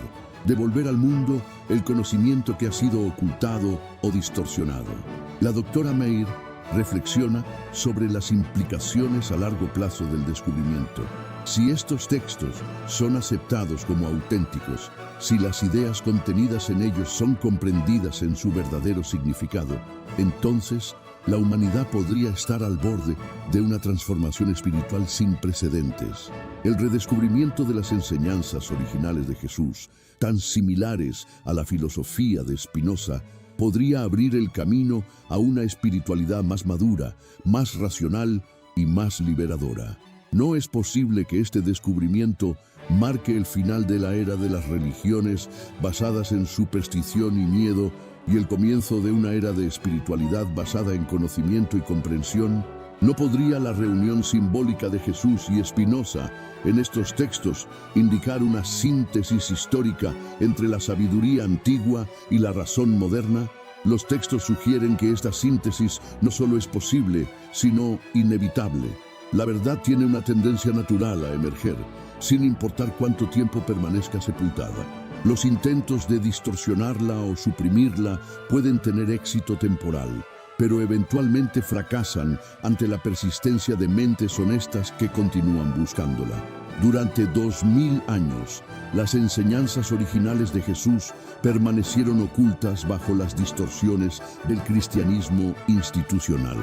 devolver al mundo el conocimiento que ha sido ocultado o distorsionado. La doctora Meir reflexiona sobre las implicaciones a largo plazo del descubrimiento. Si estos textos son aceptados como auténticos, si las ideas contenidas en ellos son comprendidas en su verdadero significado, entonces la humanidad podría estar al borde de una transformación espiritual sin precedentes. El redescubrimiento de las enseñanzas originales de Jesús, tan similares a la filosofía de Spinoza, podría abrir el camino a una espiritualidad más madura, más racional y más liberadora. No es posible que este descubrimiento marque el final de la era de las religiones basadas en superstición y miedo y el comienzo de una era de espiritualidad basada en conocimiento y comprensión. ¿No podría la reunión simbólica de Jesús y Spinoza en estos textos indicar una síntesis histórica entre la sabiduría antigua y la razón moderna? Los textos sugieren que esta síntesis no solo es posible, sino inevitable. La verdad tiene una tendencia natural a emerger, sin importar cuánto tiempo permanezca sepultada. Los intentos de distorsionarla o suprimirla pueden tener éxito temporal, pero eventualmente fracasan ante la persistencia de mentes honestas que continúan buscándola. Durante 2000 años, las enseñanzas originales de Jesús permanecieron ocultas bajo las distorsiones del cristianismo institucional.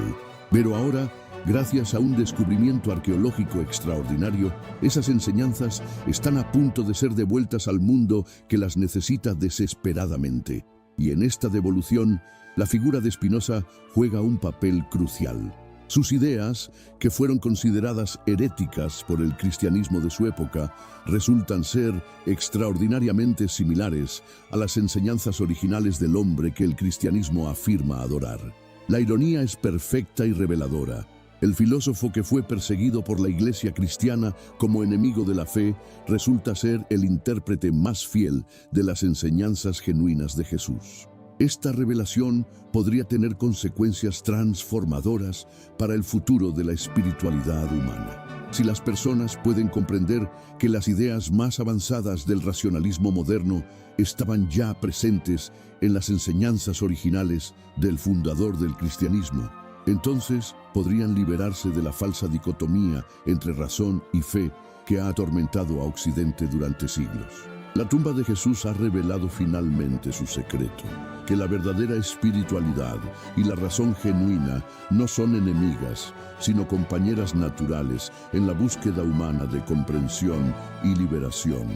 Pero ahora, gracias a un descubrimiento arqueológico extraordinario, esas enseñanzas están a punto de ser devueltas al mundo que las necesita desesperadamente. Y en esta devolución, la figura de Spinoza juega un papel crucial. Sus ideas, que fueron consideradas heréticas por el cristianismo de su época, resultan ser extraordinariamente similares a las enseñanzas originales del hombre que el cristianismo afirma adorar. La ironía es perfecta y reveladora. El filósofo que fue perseguido por la Iglesia cristiana como enemigo de la fe resulta ser el intérprete más fiel de las enseñanzas genuinas de Jesús. Esta revelación podría tener consecuencias transformadoras para el futuro de la espiritualidad humana. Si las personas pueden comprender que las ideas más avanzadas del racionalismo moderno estaban ya presentes en las enseñanzas originales del fundador del cristianismo, entonces podrían liberarse de la falsa dicotomía entre razón y fe que ha atormentado a Occidente durante siglos. La tumba de Jesús ha revelado finalmente su secreto, que la verdadera espiritualidad y la razón genuina no son enemigas, sino compañeras naturales en la búsqueda humana de comprensión y liberación,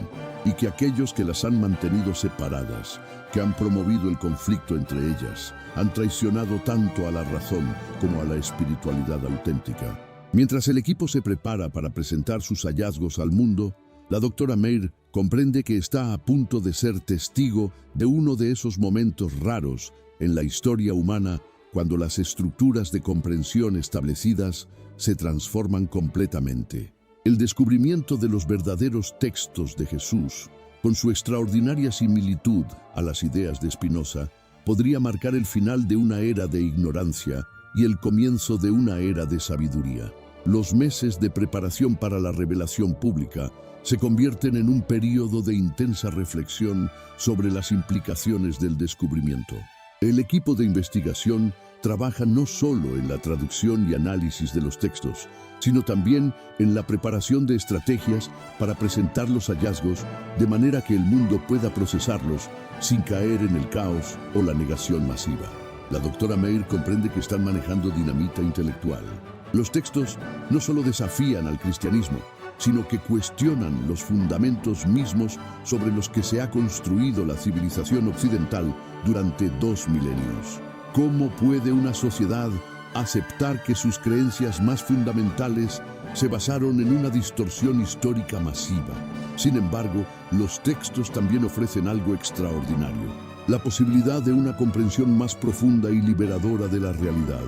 y que aquellos que las han mantenido separadas, que han promovido el conflicto entre ellas, han traicionado tanto a la razón como a la espiritualidad auténtica. Mientras el equipo se prepara para presentar sus hallazgos al mundo, la doctora Meir comprende que está a punto de ser testigo de uno de esos momentos raros en la historia humana cuando las estructuras de comprensión establecidas se transforman completamente. El descubrimiento de los verdaderos textos de Jesús, con su extraordinaria similitud a las ideas de Spinoza, podría marcar el final de una era de ignorancia y el comienzo de una era de sabiduría. Los meses de preparación para la revelación pública se convierten en un período de intensa reflexión sobre las implicaciones del descubrimiento. El equipo de investigación trabaja no solo en la traducción y análisis de los textos, sino también en la preparación de estrategias para presentar los hallazgos de manera que el mundo pueda procesarlos sin caer en el caos o la negación masiva. La doctora Meir comprende que están manejando dinamita intelectual. Los textos no solo desafían al cristianismo, sino que cuestionan los fundamentos mismos sobre los que se ha construido la civilización occidental durante 2 milenios. ¿Cómo puede una sociedad aceptar que sus creencias más fundamentales se basaron en una distorsión histórica masiva? Sin embargo, los textos también ofrecen algo extraordinario: la posibilidad de una comprensión más profunda y liberadora de la realidad.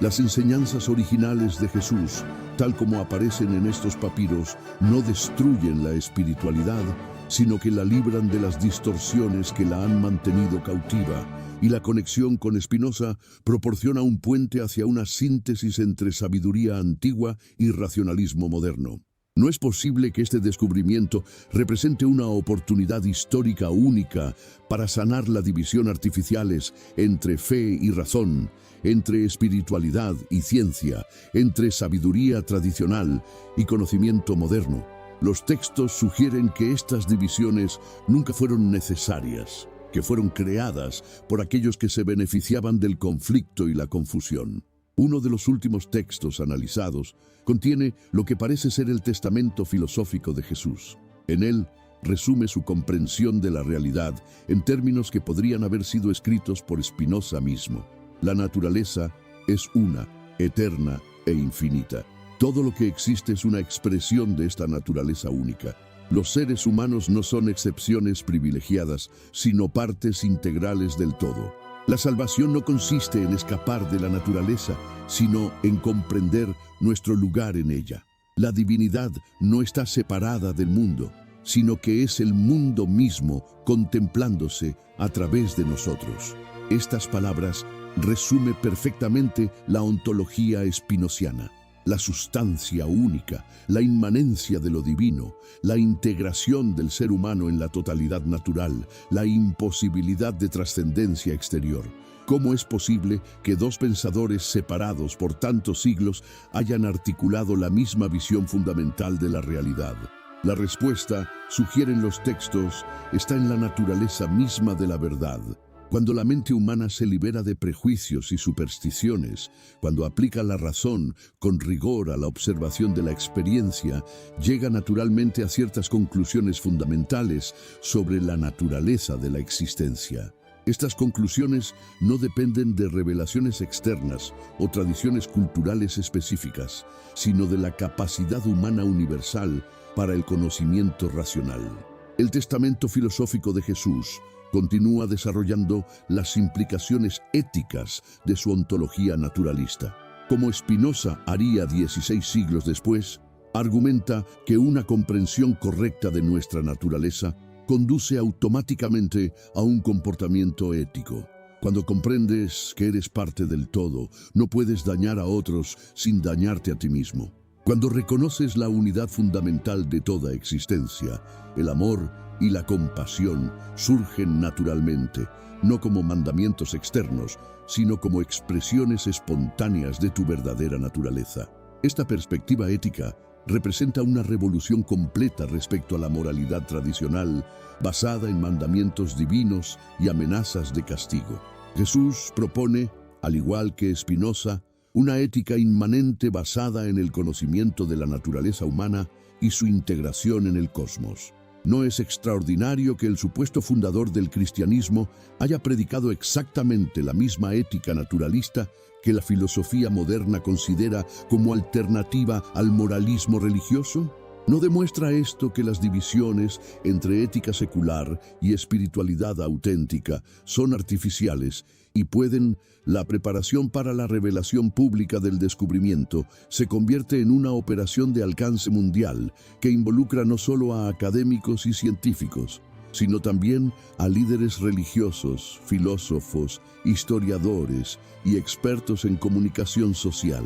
Las enseñanzas originales de Jesús, tal como aparecen en estos papiros, no destruyen la espiritualidad, sino que la libran de las distorsiones que la han mantenido cautiva, y la conexión con Spinoza proporciona un puente hacia una síntesis entre sabiduría antigua y racionalismo moderno. No es posible que este descubrimiento represente una oportunidad histórica única para sanar la división artificiales entre fe y razón, entre espiritualidad y ciencia, entre sabiduría tradicional y conocimiento moderno. Los textos sugieren que estas divisiones nunca fueron necesarias, que fueron creadas por aquellos que se beneficiaban del conflicto y la confusión. Uno de los últimos textos analizados contiene lo que parece ser el testamento filosófico de Jesús. En él resume su comprensión de la realidad en términos que podrían haber sido escritos por Spinoza mismo. La naturaleza es una, eterna e infinita. Todo lo que existe es una expresión de esta naturaleza única. Los seres humanos no son excepciones privilegiadas, sino partes integrales del todo. La salvación no consiste en escapar de la naturaleza, sino en comprender nuestro lugar en ella. La divinidad no está separada del mundo, sino que es el mundo mismo contemplándose a través de nosotros. Estas palabras resumen perfectamente la ontología espinociana. La sustancia única, la inmanencia de lo divino, la integración del ser humano en la totalidad natural, la imposibilidad de trascendencia exterior. ¿Cómo es posible que dos pensadores separados por tantos siglos hayan articulado la misma visión fundamental de la realidad? La respuesta, sugieren los textos, está en la naturaleza misma de la verdad. Cuando la mente humana se libera de prejuicios y supersticiones, cuando aplica la razón con rigor a la observación de la experiencia, llega naturalmente a ciertas conclusiones fundamentales sobre la naturaleza de la existencia. Estas conclusiones no dependen de revelaciones externas o tradiciones culturales específicas, sino de la capacidad humana universal para el conocimiento racional. El testamento filosófico de Jesús continúa desarrollando las implicaciones éticas de su ontología naturalista. Como Spinoza haría 16 siglos después, argumenta que una comprensión correcta de nuestra naturaleza conduce automáticamente a un comportamiento ético. Cuando comprendes que eres parte del todo, no puedes dañar a otros sin dañarte a ti mismo. Cuando reconoces la unidad fundamental de toda existencia, el amor y la compasión surgen naturalmente, no como mandamientos externos, sino como expresiones espontáneas de tu verdadera naturaleza. Esta perspectiva ética representa una revolución completa respecto a la moralidad tradicional, basada en mandamientos divinos y amenazas de castigo. Jesús propone, al igual que Spinoza, una ética inmanente basada en el conocimiento de la naturaleza humana y su integración en el cosmos. No es extraordinario que el supuesto fundador del cristianismo haya predicado exactamente la misma ética naturalista que la filosofía moderna considera como alternativa al moralismo religioso. ¿No demuestra esto que las divisiones entre ética secular y espiritualidad auténtica son artificiales y la preparación para la revelación pública del descubrimiento se convierte en una operación de alcance mundial que involucra no solo a académicos y científicos, sino también a líderes religiosos, filósofos, historiadores y expertos en comunicación social?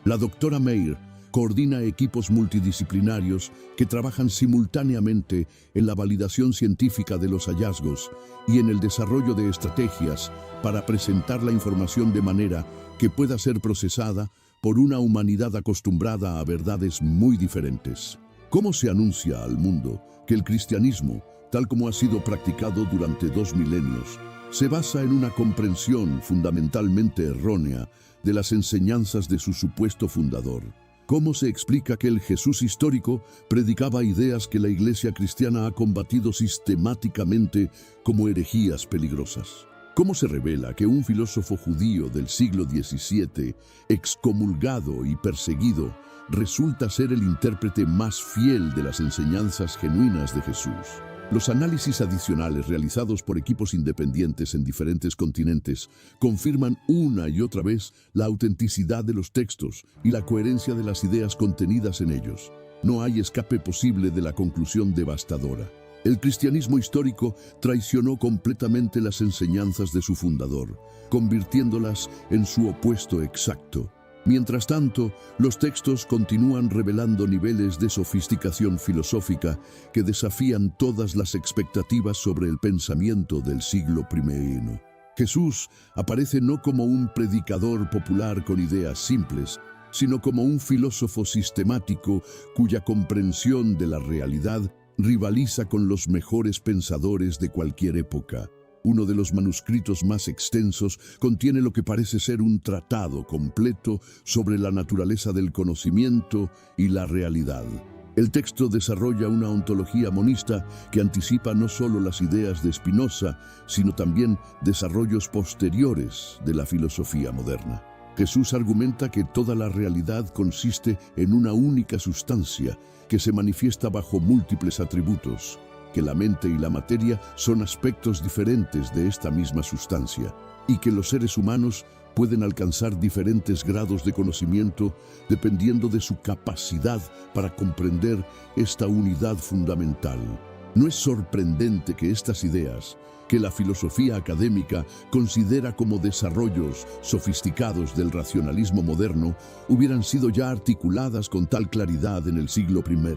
La doctora Meir coordina equipos multidisciplinarios que trabajan simultáneamente en la validación científica de los hallazgos y en el desarrollo de estrategias para presentar la información de manera que pueda ser procesada por una humanidad acostumbrada a verdades muy diferentes. ¿Cómo se anuncia al mundo que el cristianismo, tal como ha sido practicado durante 2 milenios, se basa en una comprensión fundamentalmente errónea de las enseñanzas de su supuesto fundador? ¿Cómo se explica que el Jesús histórico predicaba ideas que la Iglesia cristiana ha combatido sistemáticamente como herejías peligrosas? ¿Cómo se revela que un filósofo judío del siglo XVII, excomulgado y perseguido, resulta ser el intérprete más fiel de las enseñanzas genuinas de Jesús? Los análisis adicionales realizados por equipos independientes en diferentes continentes confirman una y otra vez la autenticidad de los textos y la coherencia de las ideas contenidas en ellos. No hay escape posible de la conclusión devastadora. El cristianismo histórico traicionó completamente las enseñanzas de su fundador, convirtiéndolas en su opuesto exacto. Mientras tanto, los textos continúan revelando niveles de sofisticación filosófica que desafían todas las expectativas sobre el pensamiento del siglo I. Jesús aparece no como un predicador popular con ideas simples, sino como un filósofo sistemático cuya comprensión de la realidad rivaliza con los mejores pensadores de cualquier época. Uno de los manuscritos más extensos contiene lo que parece ser un tratado completo sobre la naturaleza del conocimiento y la realidad. El texto desarrolla una ontología monista que anticipa no solo las ideas de Spinoza, sino también desarrollos posteriores de la filosofía moderna. Jesús argumenta que toda la realidad consiste en una única sustancia que se manifiesta bajo múltiples atributos, que la mente y la materia son aspectos diferentes de esta misma sustancia, y que los seres humanos pueden alcanzar diferentes grados de conocimiento dependiendo de su capacidad para comprender esta unidad fundamental. No es sorprendente que estas ideas, que la filosofía académica considera como desarrollos sofisticados del racionalismo moderno, hubieran sido ya articuladas con tal claridad en el siglo I.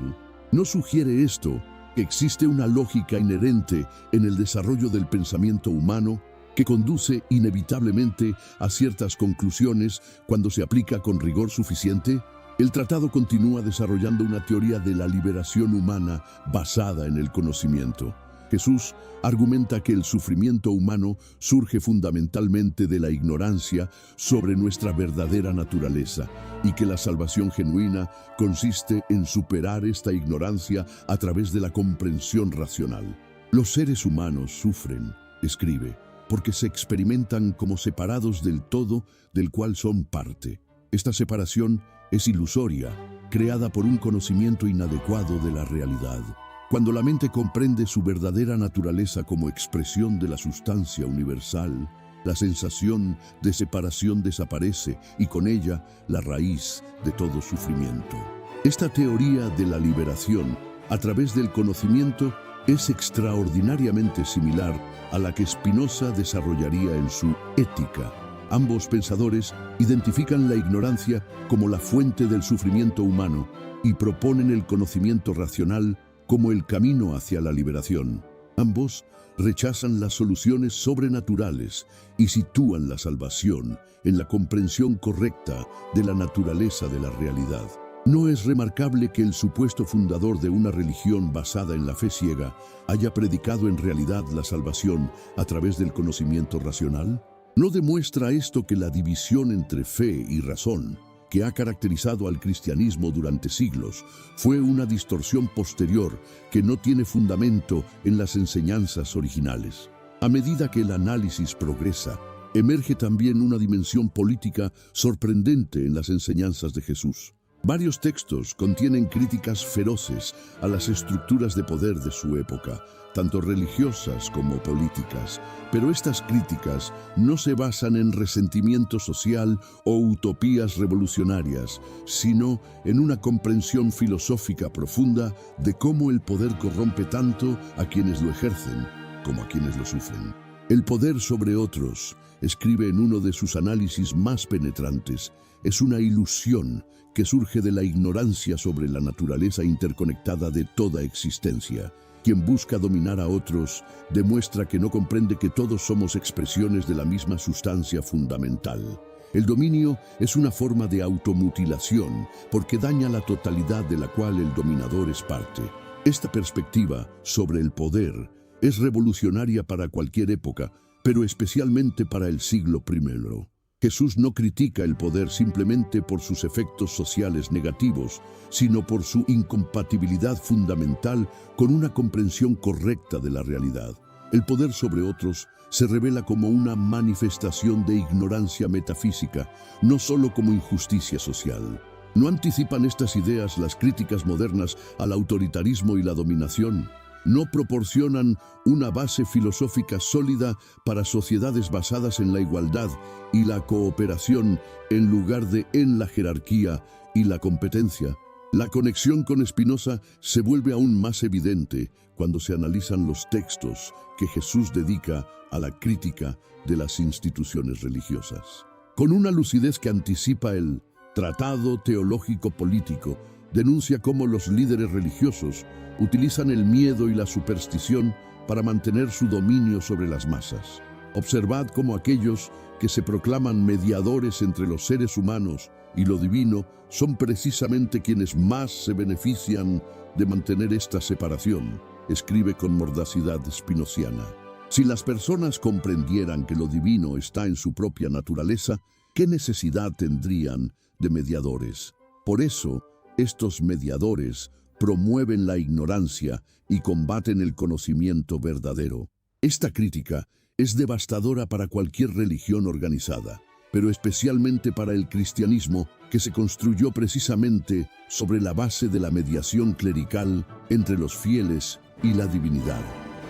¿No sugiere esto que existe una lógica inherente en el desarrollo del pensamiento humano que conduce inevitablemente a ciertas conclusiones cuando se aplica con rigor suficiente? El tratado continúa desarrollando una teoría de la liberación humana basada en el conocimiento. Jesús argumenta que el sufrimiento humano surge fundamentalmente de la ignorancia sobre nuestra verdadera naturaleza y que la salvación genuina consiste en superar esta ignorancia a través de la comprensión racional. Los seres humanos sufren, escribe, porque se experimentan como separados del todo del cual son parte. Esta separación es ilusoria, creada por un conocimiento inadecuado de la realidad. Cuando la mente comprende su verdadera naturaleza como expresión de la sustancia universal, la sensación de separación desaparece y con ella la raíz de todo sufrimiento. Esta teoría de la liberación a través del conocimiento es extraordinariamente similar a la que Spinoza desarrollaría en su Ética. Ambos pensadores identifican la ignorancia como la fuente del sufrimiento humano y proponen el conocimiento racional como el camino hacia la liberación. Ambos rechazan las soluciones sobrenaturales y sitúan la salvación en la comprensión correcta de la naturaleza de la realidad. ¿No es remarcable que el supuesto fundador de una religión basada en la fe ciega haya predicado en realidad la salvación a través del conocimiento racional? ¿No demuestra esto que la división entre fe y razón, que ha caracterizado al cristianismo durante siglos, fue una distorsión posterior que no tiene fundamento en las enseñanzas originales? A medida que el análisis progresa, emerge también una dimensión política sorprendente en las enseñanzas de Jesús. Varios textos contienen críticas feroces a las estructuras de poder de su época, tanto religiosas como políticas, pero estas críticas no se basan en resentimiento social o utopías revolucionarias, sino en una comprensión filosófica profunda de cómo el poder corrompe tanto a quienes lo ejercen como a quienes lo sufren. El poder sobre otros, escribe en uno de sus análisis más penetrantes, es una ilusión que surge de la ignorancia sobre la naturaleza interconectada de toda existencia. Quien busca dominar a otros demuestra que no comprende que todos somos expresiones de la misma sustancia fundamental. El dominio es una forma de automutilación porque daña la totalidad de la cual el dominador es parte. Esta perspectiva sobre el poder es revolucionaria para cualquier época, pero especialmente para el siglo I. Jesús no critica el poder simplemente por sus efectos sociales negativos, sino por su incompatibilidad fundamental con una comprensión correcta de la realidad. El poder sobre otros se revela como una manifestación de ignorancia metafísica, no solo como injusticia social. ¿No anticipan estas ideas las críticas modernas al autoritarismo y la dominación? ¿No proporcionan una base filosófica sólida para sociedades basadas en la igualdad y la cooperación en lugar de en la jerarquía y la competencia? La conexión con Spinoza se vuelve aún más evidente cuando se analizan los textos que Jesús dedica a la crítica de las instituciones religiosas. Con una lucidez que anticipa el Tratado Teológico Político, denuncia cómo los líderes religiosos utilizan el miedo y la superstición para mantener su dominio sobre las masas. Observad cómo aquellos que se proclaman mediadores entre los seres humanos y lo divino son precisamente quienes más se benefician de mantener esta separación, escribe con mordacidad spinoziana. Si las personas comprendieran que lo divino está en su propia naturaleza, ¿qué necesidad tendrían de mediadores? Por eso, estos mediadores promueven la ignorancia y combaten el conocimiento verdadero. Esta crítica es devastadora para cualquier religión organizada, pero especialmente para el cristianismo, que se construyó precisamente sobre la base de la mediación clerical entre los fieles y la divinidad.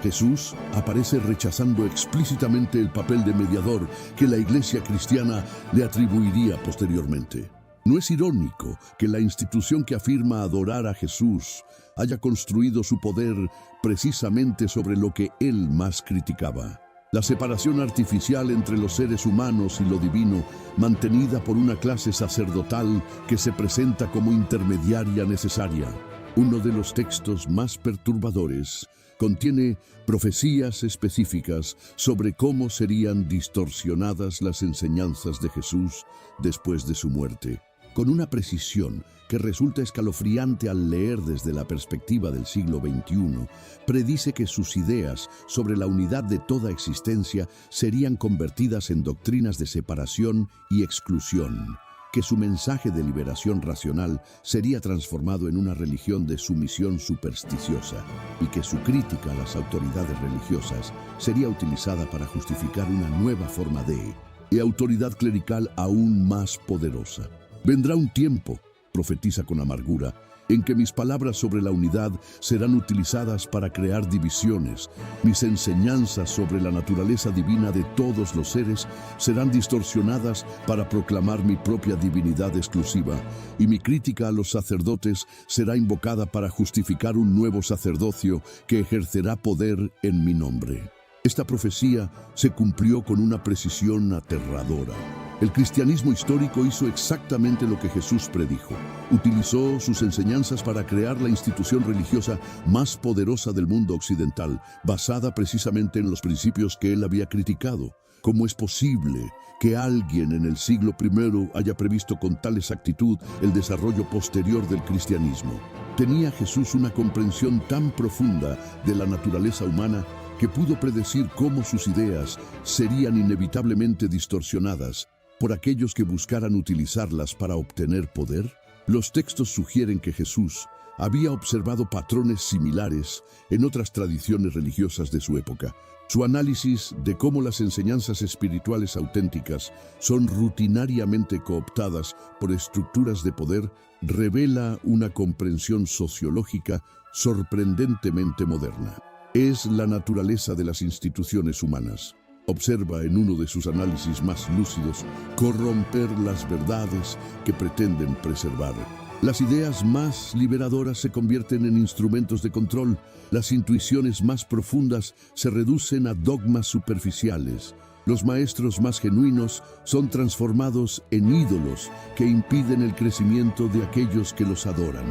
Jesús aparece rechazando explícitamente el papel de mediador que la Iglesia cristiana le atribuiría posteriormente. ¿No es irónico que la institución que afirma adorar a Jesús haya construido su poder precisamente sobre lo que él más criticaba? La separación artificial entre los seres humanos y lo divino, mantenida por una clase sacerdotal que se presenta como intermediaria necesaria. Uno de los textos más perturbadores contiene profecías específicas sobre cómo serían distorsionadas las enseñanzas de Jesús después de su muerte, con una precisión que resulta escalofriante al leer desde la perspectiva del siglo XXI. Predice que sus ideas sobre la unidad de toda existencia serían convertidas en doctrinas de separación y exclusión, que su mensaje de liberación racional sería transformado en una religión de sumisión supersticiosa y que su crítica a las autoridades religiosas sería utilizada para justificar una nueva forma de autoridad clerical aún más poderosa. Vendrá un tiempo, profetiza con amargura, en que mis palabras sobre la unidad serán utilizadas para crear divisiones. Mis enseñanzas sobre la naturaleza divina de todos los seres serán distorsionadas para proclamar mi propia divinidad exclusiva, y mi crítica a los sacerdotes será invocada para justificar un nuevo sacerdocio que ejercerá poder en mi nombre. Esta profecía se cumplió con una precisión aterradora. El cristianismo histórico hizo exactamente lo que Jesús predijo. Utilizó sus enseñanzas para crear la institución religiosa más poderosa del mundo occidental, basada precisamente en los principios que él había criticado. ¿Cómo es posible que alguien en el siglo I haya previsto con tal exactitud el desarrollo posterior del cristianismo? Tenía Jesús una comprensión tan profunda de la naturaleza humana que pudo predecir cómo sus ideas serían inevitablemente distorsionadas por aquellos que buscaran utilizarlas para obtener poder. Los textos sugieren que Jesús había observado patrones similares en otras tradiciones religiosas de su época. Su análisis de cómo las enseñanzas espirituales auténticas son rutinariamente cooptadas por estructuras de poder revela una comprensión sociológica sorprendentemente moderna. Es la naturaleza de las instituciones humanas. Observa en uno de sus análisis más lúcidos corromper las verdades que pretenden preservar. Las ideas más liberadoras se convierten en instrumentos de control. Las intuiciones más profundas se reducen a dogmas superficiales. Los maestros más genuinos son transformados en ídolos que impiden el crecimiento de aquellos que los adoran.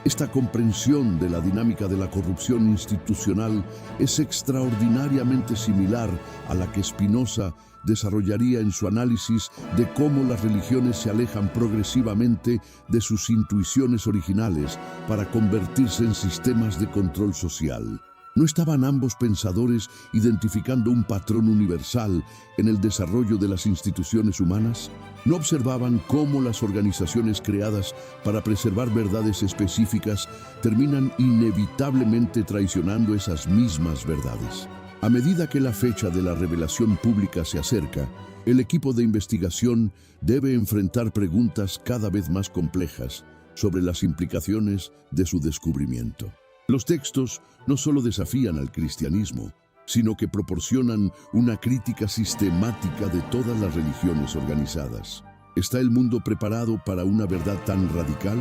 Esta comprensión de la dinámica de la corrupción institucional es extraordinariamente similar a la que Spinoza desarrollaría en su análisis de cómo las religiones se alejan progresivamente de sus intuiciones originales para convertirse en sistemas de control social. ¿No estaban ambos pensadores identificando un patrón universal en el desarrollo de las instituciones humanas? ¿No observaban cómo las organizaciones creadas para preservar verdades específicas terminan inevitablemente traicionando esas mismas verdades? A medida que la fecha de la revelación pública se acerca, el equipo de investigación debe enfrentar preguntas cada vez más complejas sobre las implicaciones de su descubrimiento. Los textos no solo desafían al cristianismo, sino que proporcionan una crítica sistemática de todas las religiones organizadas. ¿Está el mundo preparado para una verdad tan radical?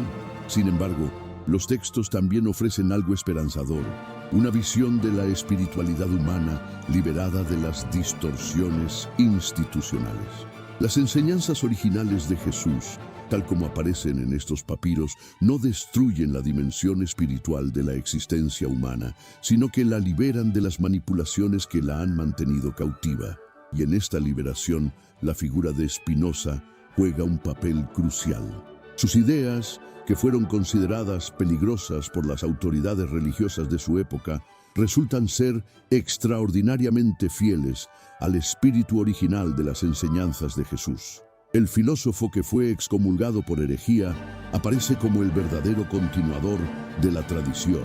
Sin embargo, los textos también ofrecen algo esperanzador, una visión de la espiritualidad humana liberada de las distorsiones institucionales. Las enseñanzas originales de Jesús tal como aparecen en estos papiros, no destruyen la dimensión espiritual de la existencia humana, sino que la liberan de las manipulaciones que la han mantenido cautiva. Y en esta liberación, la figura de Spinoza juega un papel crucial. Sus ideas, que fueron consideradas peligrosas por las autoridades religiosas de su época, resultan ser extraordinariamente fieles al espíritu original de las enseñanzas de Jesús. El filósofo que fue excomulgado por herejía aparece como el verdadero continuador de la tradición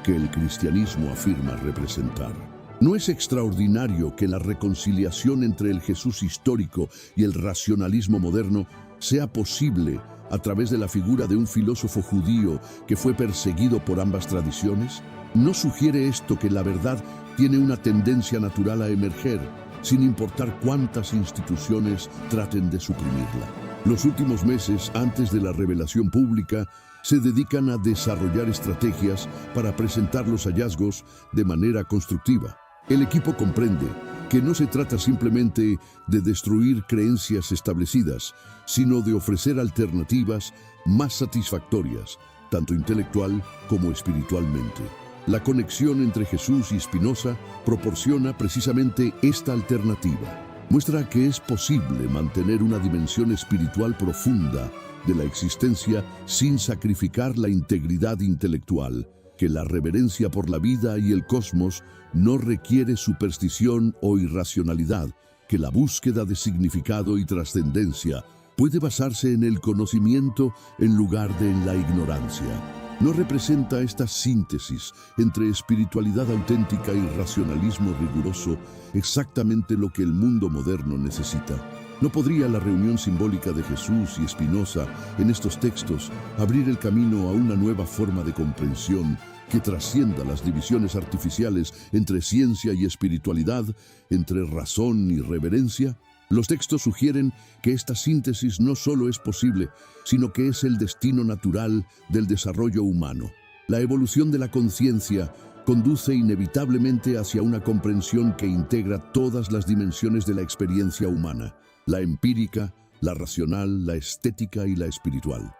que el cristianismo afirma representar. ¿No es extraordinario que la reconciliación entre el Jesús histórico y el racionalismo moderno sea posible a través de la figura de un filósofo judío que fue perseguido por ambas tradiciones? ¿No sugiere esto que la verdad tiene una tendencia natural a emerger, sin importar cuántas instituciones traten de suprimirla? Los últimos meses, antes de la revelación pública, se dedican a desarrollar estrategias para presentar los hallazgos de manera constructiva. El equipo comprende que no se trata simplemente de destruir creencias establecidas, sino de ofrecer alternativas más satisfactorias, tanto intelectual como espiritualmente. La conexión entre Jesús y Spinoza proporciona precisamente esta alternativa. Muestra que es posible mantener una dimensión espiritual profunda de la existencia sin sacrificar la integridad intelectual, que la reverencia por la vida y el cosmos no requiere superstición o irracionalidad, que la búsqueda de significado y trascendencia puede basarse en el conocimiento en lugar de en la ignorancia. ¿No representa esta síntesis entre espiritualidad auténtica y racionalismo riguroso exactamente lo que el mundo moderno necesita? ¿No podría la reunión simbólica de Jesús y Spinoza en estos textos abrir el camino a una nueva forma de comprensión que trascienda las divisiones artificiales entre ciencia y espiritualidad, entre razón y reverencia? Los textos sugieren que esta síntesis no solo es posible, sino que es el destino natural del desarrollo humano. La evolución de la conciencia conduce inevitablemente hacia una comprensión que integra todas las dimensiones de la experiencia humana: la empírica, la racional, la estética y la espiritual.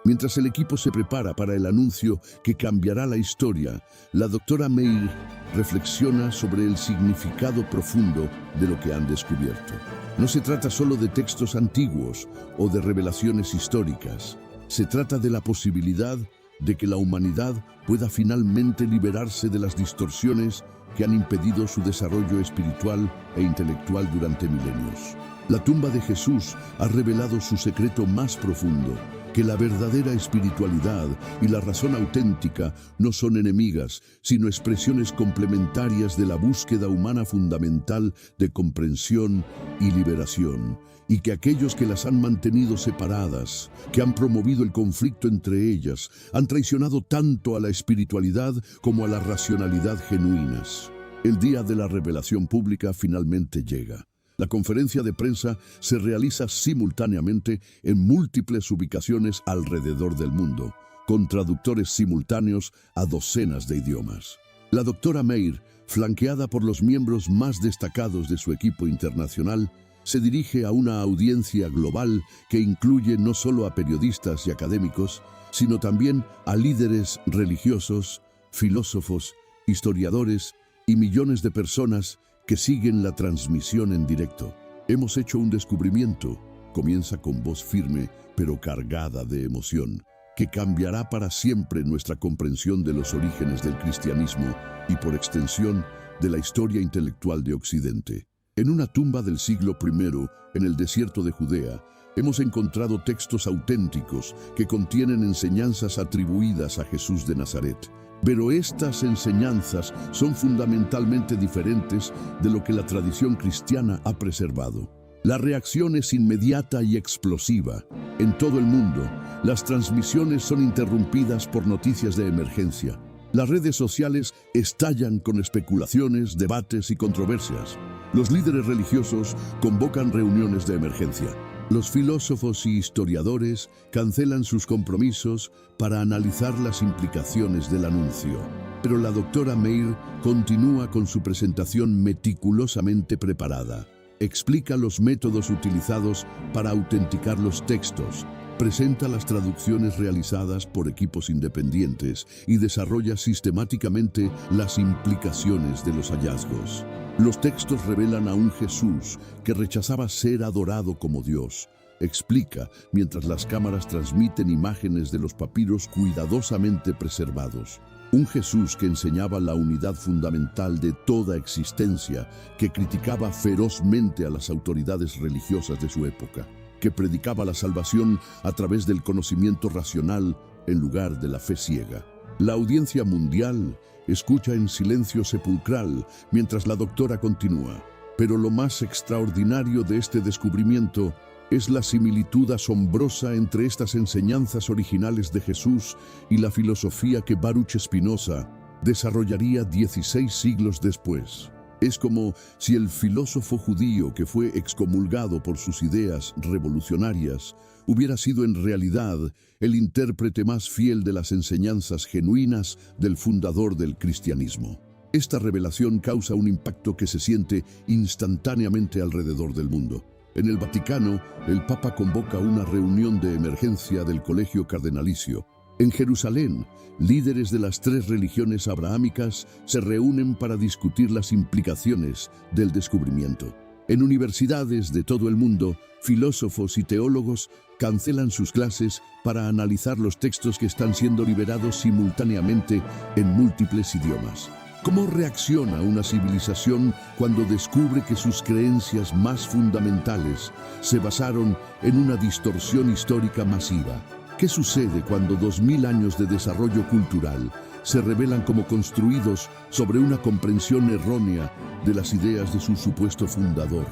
Mientras el equipo se prepara para el anuncio que cambiará la historia, la doctora Meir reflexiona sobre el significado profundo de lo que han descubierto. No se trata solo de textos antiguos o de revelaciones históricas. Se trata de la posibilidad de que la humanidad pueda finalmente liberarse de las distorsiones que han impedido su desarrollo espiritual e intelectual durante milenios. La tumba de Jesús ha revelado su secreto más profundo: que la verdadera espiritualidad y la razón auténtica no son enemigas, sino expresiones complementarias de la búsqueda humana fundamental de comprensión y liberación, y que aquellos que las han mantenido separadas, que han promovido el conflicto entre ellas, han traicionado tanto a la espiritualidad como a la racionalidad genuinas. El día de la revelación pública finalmente llega. La conferencia de prensa se realiza simultáneamente en múltiples ubicaciones alrededor del mundo, con traductores simultáneos a docenas de idiomas. La doctora Meir, flanqueada por los miembros más destacados de su equipo internacional, se dirige a una audiencia global que incluye no solo a periodistas y académicos, sino también a líderes religiosos, filósofos, historiadores y millones de personas que siguen la transmisión en directo. Hemos hecho un descubrimiento, comienza con voz firme pero cargada de emoción, que cambiará para siempre nuestra comprensión de los orígenes del cristianismo y, por extensión, de la historia intelectual de Occidente. En una tumba del siglo I, en el desierto de Judea, hemos encontrado textos auténticos que contienen enseñanzas atribuidas a Jesús de Nazaret. Pero estas enseñanzas son fundamentalmente diferentes de lo que la tradición cristiana ha preservado. La reacción es inmediata y explosiva. En todo el mundo, las transmisiones son interrumpidas por noticias de emergencia. Las redes sociales estallan con especulaciones, debates y controversias. Los líderes religiosos convocan reuniones de emergencia. Los filósofos y historiadores cancelan sus compromisos para analizar las implicaciones del anuncio. Pero la doctora Meir continúa con su presentación meticulosamente preparada. Explica los métodos utilizados para autenticar los textos, presenta las traducciones realizadas por equipos independientes y desarrolla sistemáticamente las implicaciones de los hallazgos. Los textos revelan a un Jesús que rechazaba ser adorado como Dios. Explica mientras las cámaras transmiten imágenes de los papiros cuidadosamente preservados. Un Jesús que enseñaba la unidad fundamental de toda existencia, que criticaba ferozmente a las autoridades religiosas de su época, que predicaba la salvación a través del conocimiento racional en lugar de la fe ciega. La audiencia mundial escucha en silencio sepulcral mientras la doctora continúa. Pero lo más extraordinario de este descubrimiento es la similitud asombrosa entre estas enseñanzas originales de Jesús y la filosofía que Baruch Spinoza desarrollaría 16 siglos después. Es como si el filósofo judío que fue excomulgado por sus ideas revolucionarias hubiera sido en realidad el intérprete más fiel de las enseñanzas genuinas del fundador del cristianismo. Esta revelación causa un impacto que se siente instantáneamente alrededor del mundo. En el Vaticano, el Papa convoca una reunión de emergencia del Colegio Cardenalicio. En Jerusalén, líderes de las 3 religiones abrahámicas se reúnen para discutir las implicaciones del descubrimiento. En universidades de todo el mundo, filósofos y teólogos cancelan sus clases para analizar los textos que están siendo liberados simultáneamente en múltiples idiomas. ¿Cómo reacciona una civilización cuando descubre que sus creencias más fundamentales se basaron en una distorsión histórica masiva? ¿Qué sucede cuando 2000 años de desarrollo cultural se revelan como construidos sobre una comprensión errónea de las ideas de su supuesto fundador?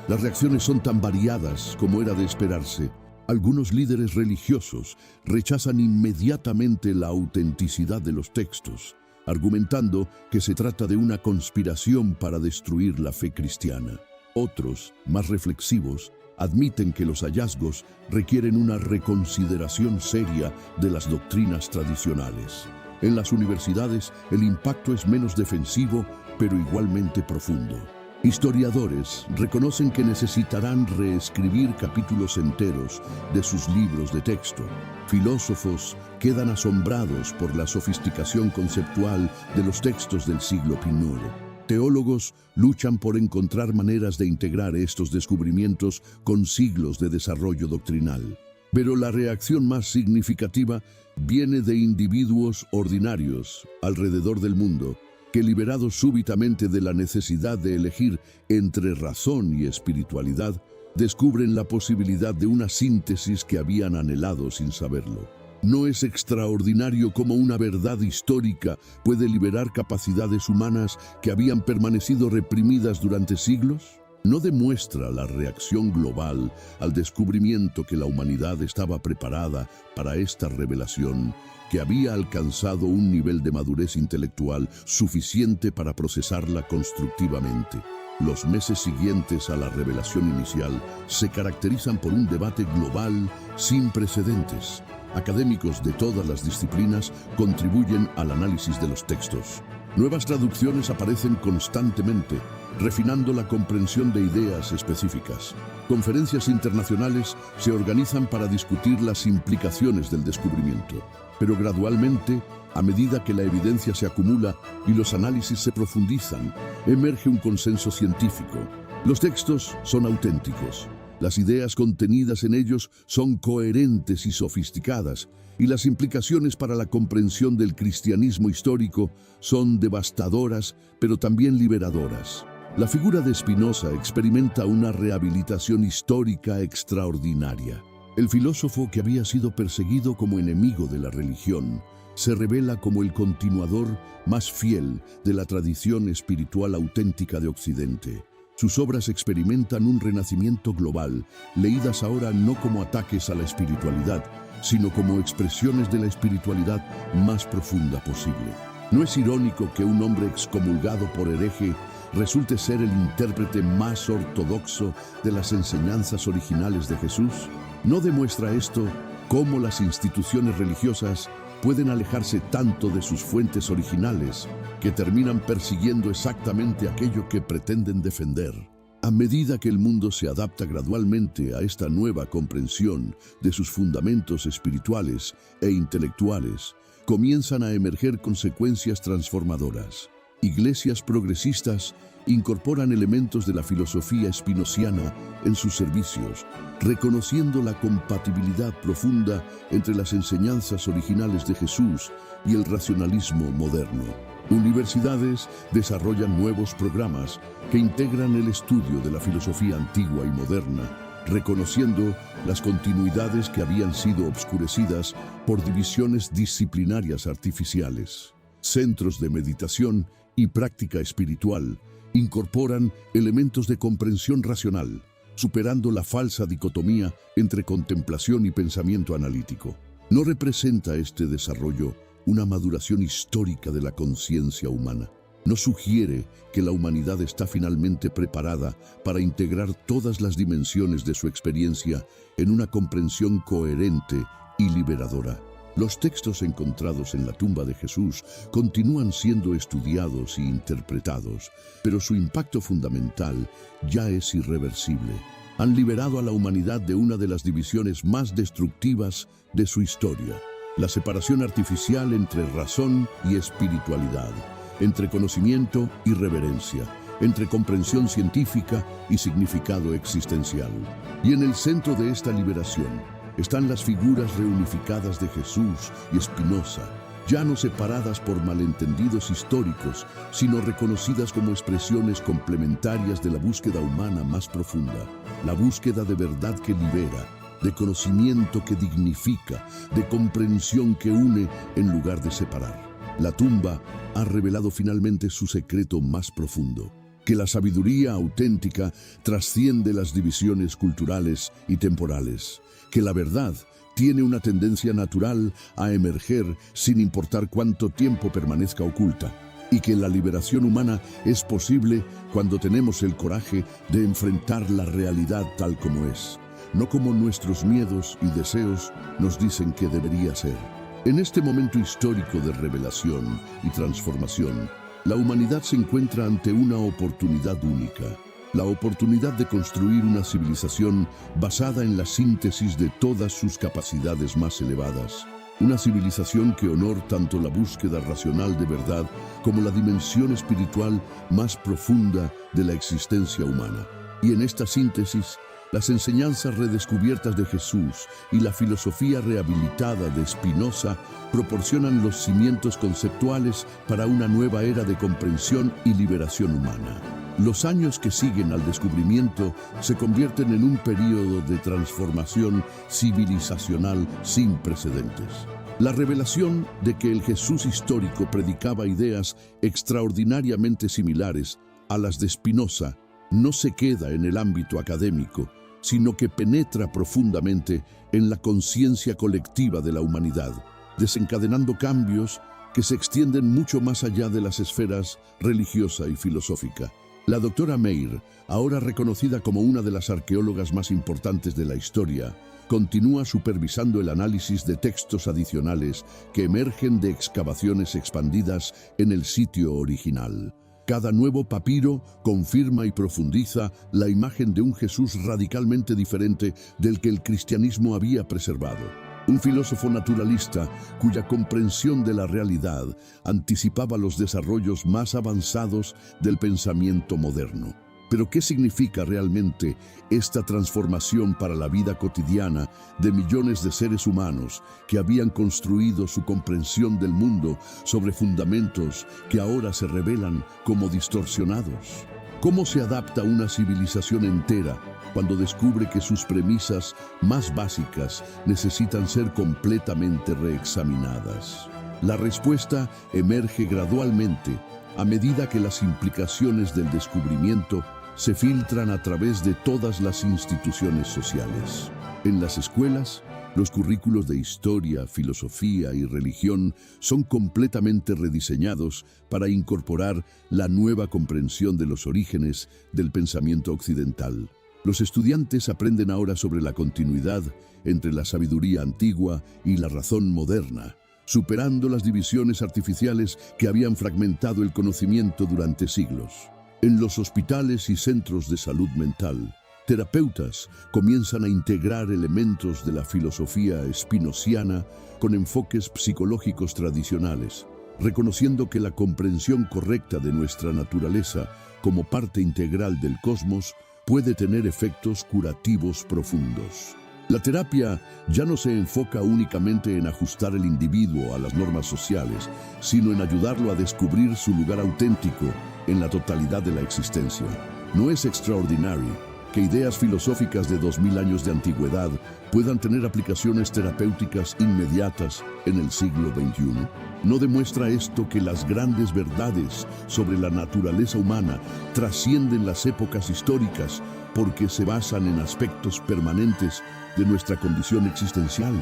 Las reacciones son tan variadas como era de esperarse. Algunos líderes religiosos rechazan inmediatamente la autenticidad de los textos, argumentando que se trata de una conspiración para destruir la fe cristiana. Otros, más reflexivos, admiten que los hallazgos requieren una reconsideración seria de las doctrinas tradicionales. En las universidades, el impacto es menos defensivo, pero igualmente profundo. Historiadores reconocen que necesitarán reescribir capítulos enteros de sus libros de texto. Filósofos quedan asombrados por la sofisticación conceptual de los textos del siglo I. Teólogos luchan por encontrar maneras de integrar estos descubrimientos con siglos de desarrollo doctrinal. Pero la reacción más significativa viene de individuos ordinarios alrededor del mundo, que liberados súbitamente de la necesidad de elegir entre razón y espiritualidad, descubren la posibilidad de una síntesis que habían anhelado sin saberlo. ¿No es extraordinario cómo una verdad histórica puede liberar capacidades humanas que habían permanecido reprimidas durante siglos? ¿No demuestra la reacción global al descubrimiento que la humanidad estaba preparada para esta revelación, que había alcanzado un nivel de madurez intelectual suficiente para procesarla constructivamente? Los meses siguientes a la revelación inicial se caracterizan por un debate global sin precedentes. Académicos de todas las disciplinas contribuyen al análisis de los textos. Nuevas traducciones aparecen constantemente, refinando la comprensión de ideas específicas. Conferencias internacionales se organizan para discutir las implicaciones del descubrimiento. Pero gradualmente, a medida que la evidencia se acumula y los análisis se profundizan, emerge un consenso científico. Los textos son auténticos. Las ideas contenidas en ellos son coherentes y sofisticadas, y las implicaciones para la comprensión del cristianismo histórico son devastadoras, pero también liberadoras. La figura de Spinoza experimenta una rehabilitación histórica extraordinaria. El filósofo que había sido perseguido como enemigo de la religión se revela como el continuador más fiel de la tradición espiritual auténtica de Occidente. Sus obras experimentan un renacimiento global, leídas ahora no como ataques a la espiritualidad, sino como expresiones de la espiritualidad más profunda posible. ¿No es irónico que un hombre excomulgado por hereje resulte ser el intérprete más ortodoxo de las enseñanzas originales de Jesús? ¿No demuestra esto cómo las instituciones religiosas pueden alejarse tanto de sus fuentes originales que terminan persiguiendo exactamente aquello que pretenden defender? A medida que el mundo se adapta gradualmente a esta nueva comprensión de sus fundamentos espirituales e intelectuales, comienzan a emerger consecuencias transformadoras. Iglesias progresistas incorporan elementos de la filosofía spinociana en sus servicios, reconociendo la compatibilidad profunda entre las enseñanzas originales de Jesús y el racionalismo moderno. Universidades desarrollan nuevos programas que integran el estudio de la filosofía antigua y moderna, reconociendo las continuidades que habían sido obscurecidas por divisiones disciplinarias artificiales. Centros de meditación y práctica espiritual incorporan elementos de comprensión racional, superando la falsa dicotomía entre contemplación y pensamiento analítico. ¿No representa este desarrollo una maduración histórica de la conciencia humana? ¿No sugiere que la humanidad está finalmente preparada para integrar todas las dimensiones de su experiencia en una comprensión coherente y liberadora? Los textos encontrados en la tumba de Jesús continúan siendo estudiados e interpretados, pero su impacto fundamental ya es irreversible. Han liberado a la humanidad de una de las divisiones más destructivas de su historia: la separación artificial entre razón y espiritualidad, entre conocimiento y reverencia, entre comprensión científica y significado existencial. Y en el centro de esta liberación están las figuras reunificadas de Jesús y Spinoza, ya no separadas por malentendidos históricos, sino reconocidas como expresiones complementarias de la búsqueda humana más profunda, la búsqueda de verdad que libera, de conocimiento que dignifica, de comprensión que une en lugar de separar. La tumba ha revelado finalmente su secreto más profundo: que la sabiduría auténtica trasciende las divisiones culturales y temporales, que la verdad tiene una tendencia natural a emerger sin importar cuánto tiempo permanezca oculta, y que la liberación humana es posible cuando tenemos el coraje de enfrentar la realidad tal como es, no como nuestros miedos y deseos nos dicen que debería ser. En este momento histórico de revelación y transformación, la humanidad se encuentra ante una oportunidad única: la oportunidad de construir una civilización basada en la síntesis de todas sus capacidades más elevadas. Una civilización que honore tanto la búsqueda racional de verdad como la dimensión espiritual más profunda de la existencia humana. Y en esta síntesis, las enseñanzas redescubiertas de Jesús y la filosofía rehabilitada de Spinoza proporcionan los cimientos conceptuales para una nueva era de comprensión y liberación humana. Los años que siguen al descubrimiento se convierten en un período de transformación civilizacional sin precedentes. La revelación de que el Jesús histórico predicaba ideas extraordinariamente similares a las de Spinoza no se queda en el ámbito académico, sino que penetra profundamente en la conciencia colectiva de la humanidad, desencadenando cambios que se extienden mucho más allá de las esferas religiosa y filosófica. La doctora Meir, ahora reconocida como una de las arqueólogas más importantes de la historia, continúa supervisando el análisis de textos adicionales que emergen de excavaciones expandidas en el sitio original. Cada nuevo papiro confirma y profundiza la imagen de un Jesús radicalmente diferente del que el cristianismo había preservado. Un filósofo naturalista cuya comprensión de la realidad anticipaba los desarrollos más avanzados del pensamiento moderno. Pero ¿qué significa realmente esta transformación para la vida cotidiana de millones de seres humanos que habían construido su comprensión del mundo sobre fundamentos que ahora se revelan como distorsionados? ¿Cómo se adapta una civilización entera cuando descubre que sus premisas más básicas necesitan ser completamente reexaminadas? La respuesta emerge gradualmente a medida que las implicaciones del descubrimiento se filtran a través de todas las instituciones sociales. En las escuelas, los currículos de historia, filosofía y religión son completamente rediseñados para incorporar la nueva comprensión de los orígenes del pensamiento occidental. Los estudiantes aprenden ahora sobre la continuidad entre la sabiduría antigua y la razón moderna, superando las divisiones artificiales que habían fragmentado el conocimiento durante siglos. En los hospitales y centros de salud mental, terapeutas comienzan a integrar elementos de la filosofía spinociana con enfoques psicológicos tradicionales, reconociendo que la comprensión correcta de nuestra naturaleza como parte integral del cosmos puede tener efectos curativos profundos. La terapia ya no se enfoca únicamente en ajustar el individuo a las normas sociales, sino en ayudarlo a descubrir su lugar auténtico en la totalidad de la existencia. No es extraordinario que ideas filosóficas de 2000 años de antigüedad puedan tener aplicaciones terapéuticas inmediatas en el siglo XXI. ¿No demuestra esto que las grandes verdades sobre la naturaleza humana trascienden las épocas históricas porque se basan en aspectos permanentes de nuestra condición existencial?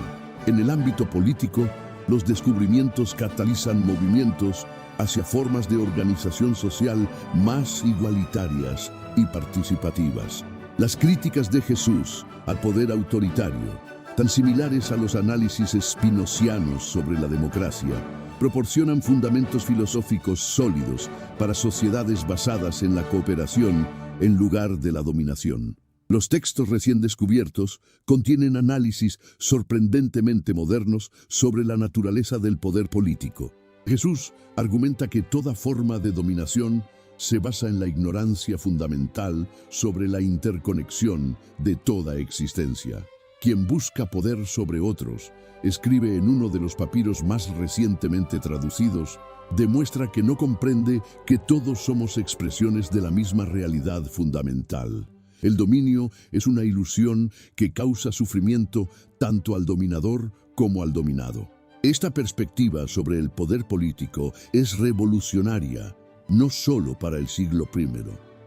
En el ámbito político, los descubrimientos catalizan movimientos hacia formas de organización social más igualitarias y participativas. Las críticas de Jesús al poder autoritario, tan similares a los análisis spinocianos sobre la democracia, proporcionan fundamentos filosóficos sólidos para sociedades basadas en la cooperación en lugar de la dominación. Los textos recién descubiertos contienen análisis sorprendentemente modernos sobre la naturaleza del poder político. Jesús argumenta que toda forma de dominación se basa en la ignorancia fundamental sobre la interconexión de toda existencia. Quien busca poder sobre otros, escribe en uno de los papiros más recientemente traducidos, demuestra que no comprende que todos somos expresiones de la misma realidad fundamental. El dominio es una ilusión que causa sufrimiento tanto al dominador como al dominado. Esta perspectiva sobre el poder político es revolucionaria, no solo para el siglo I,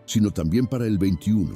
sino también para el XXI.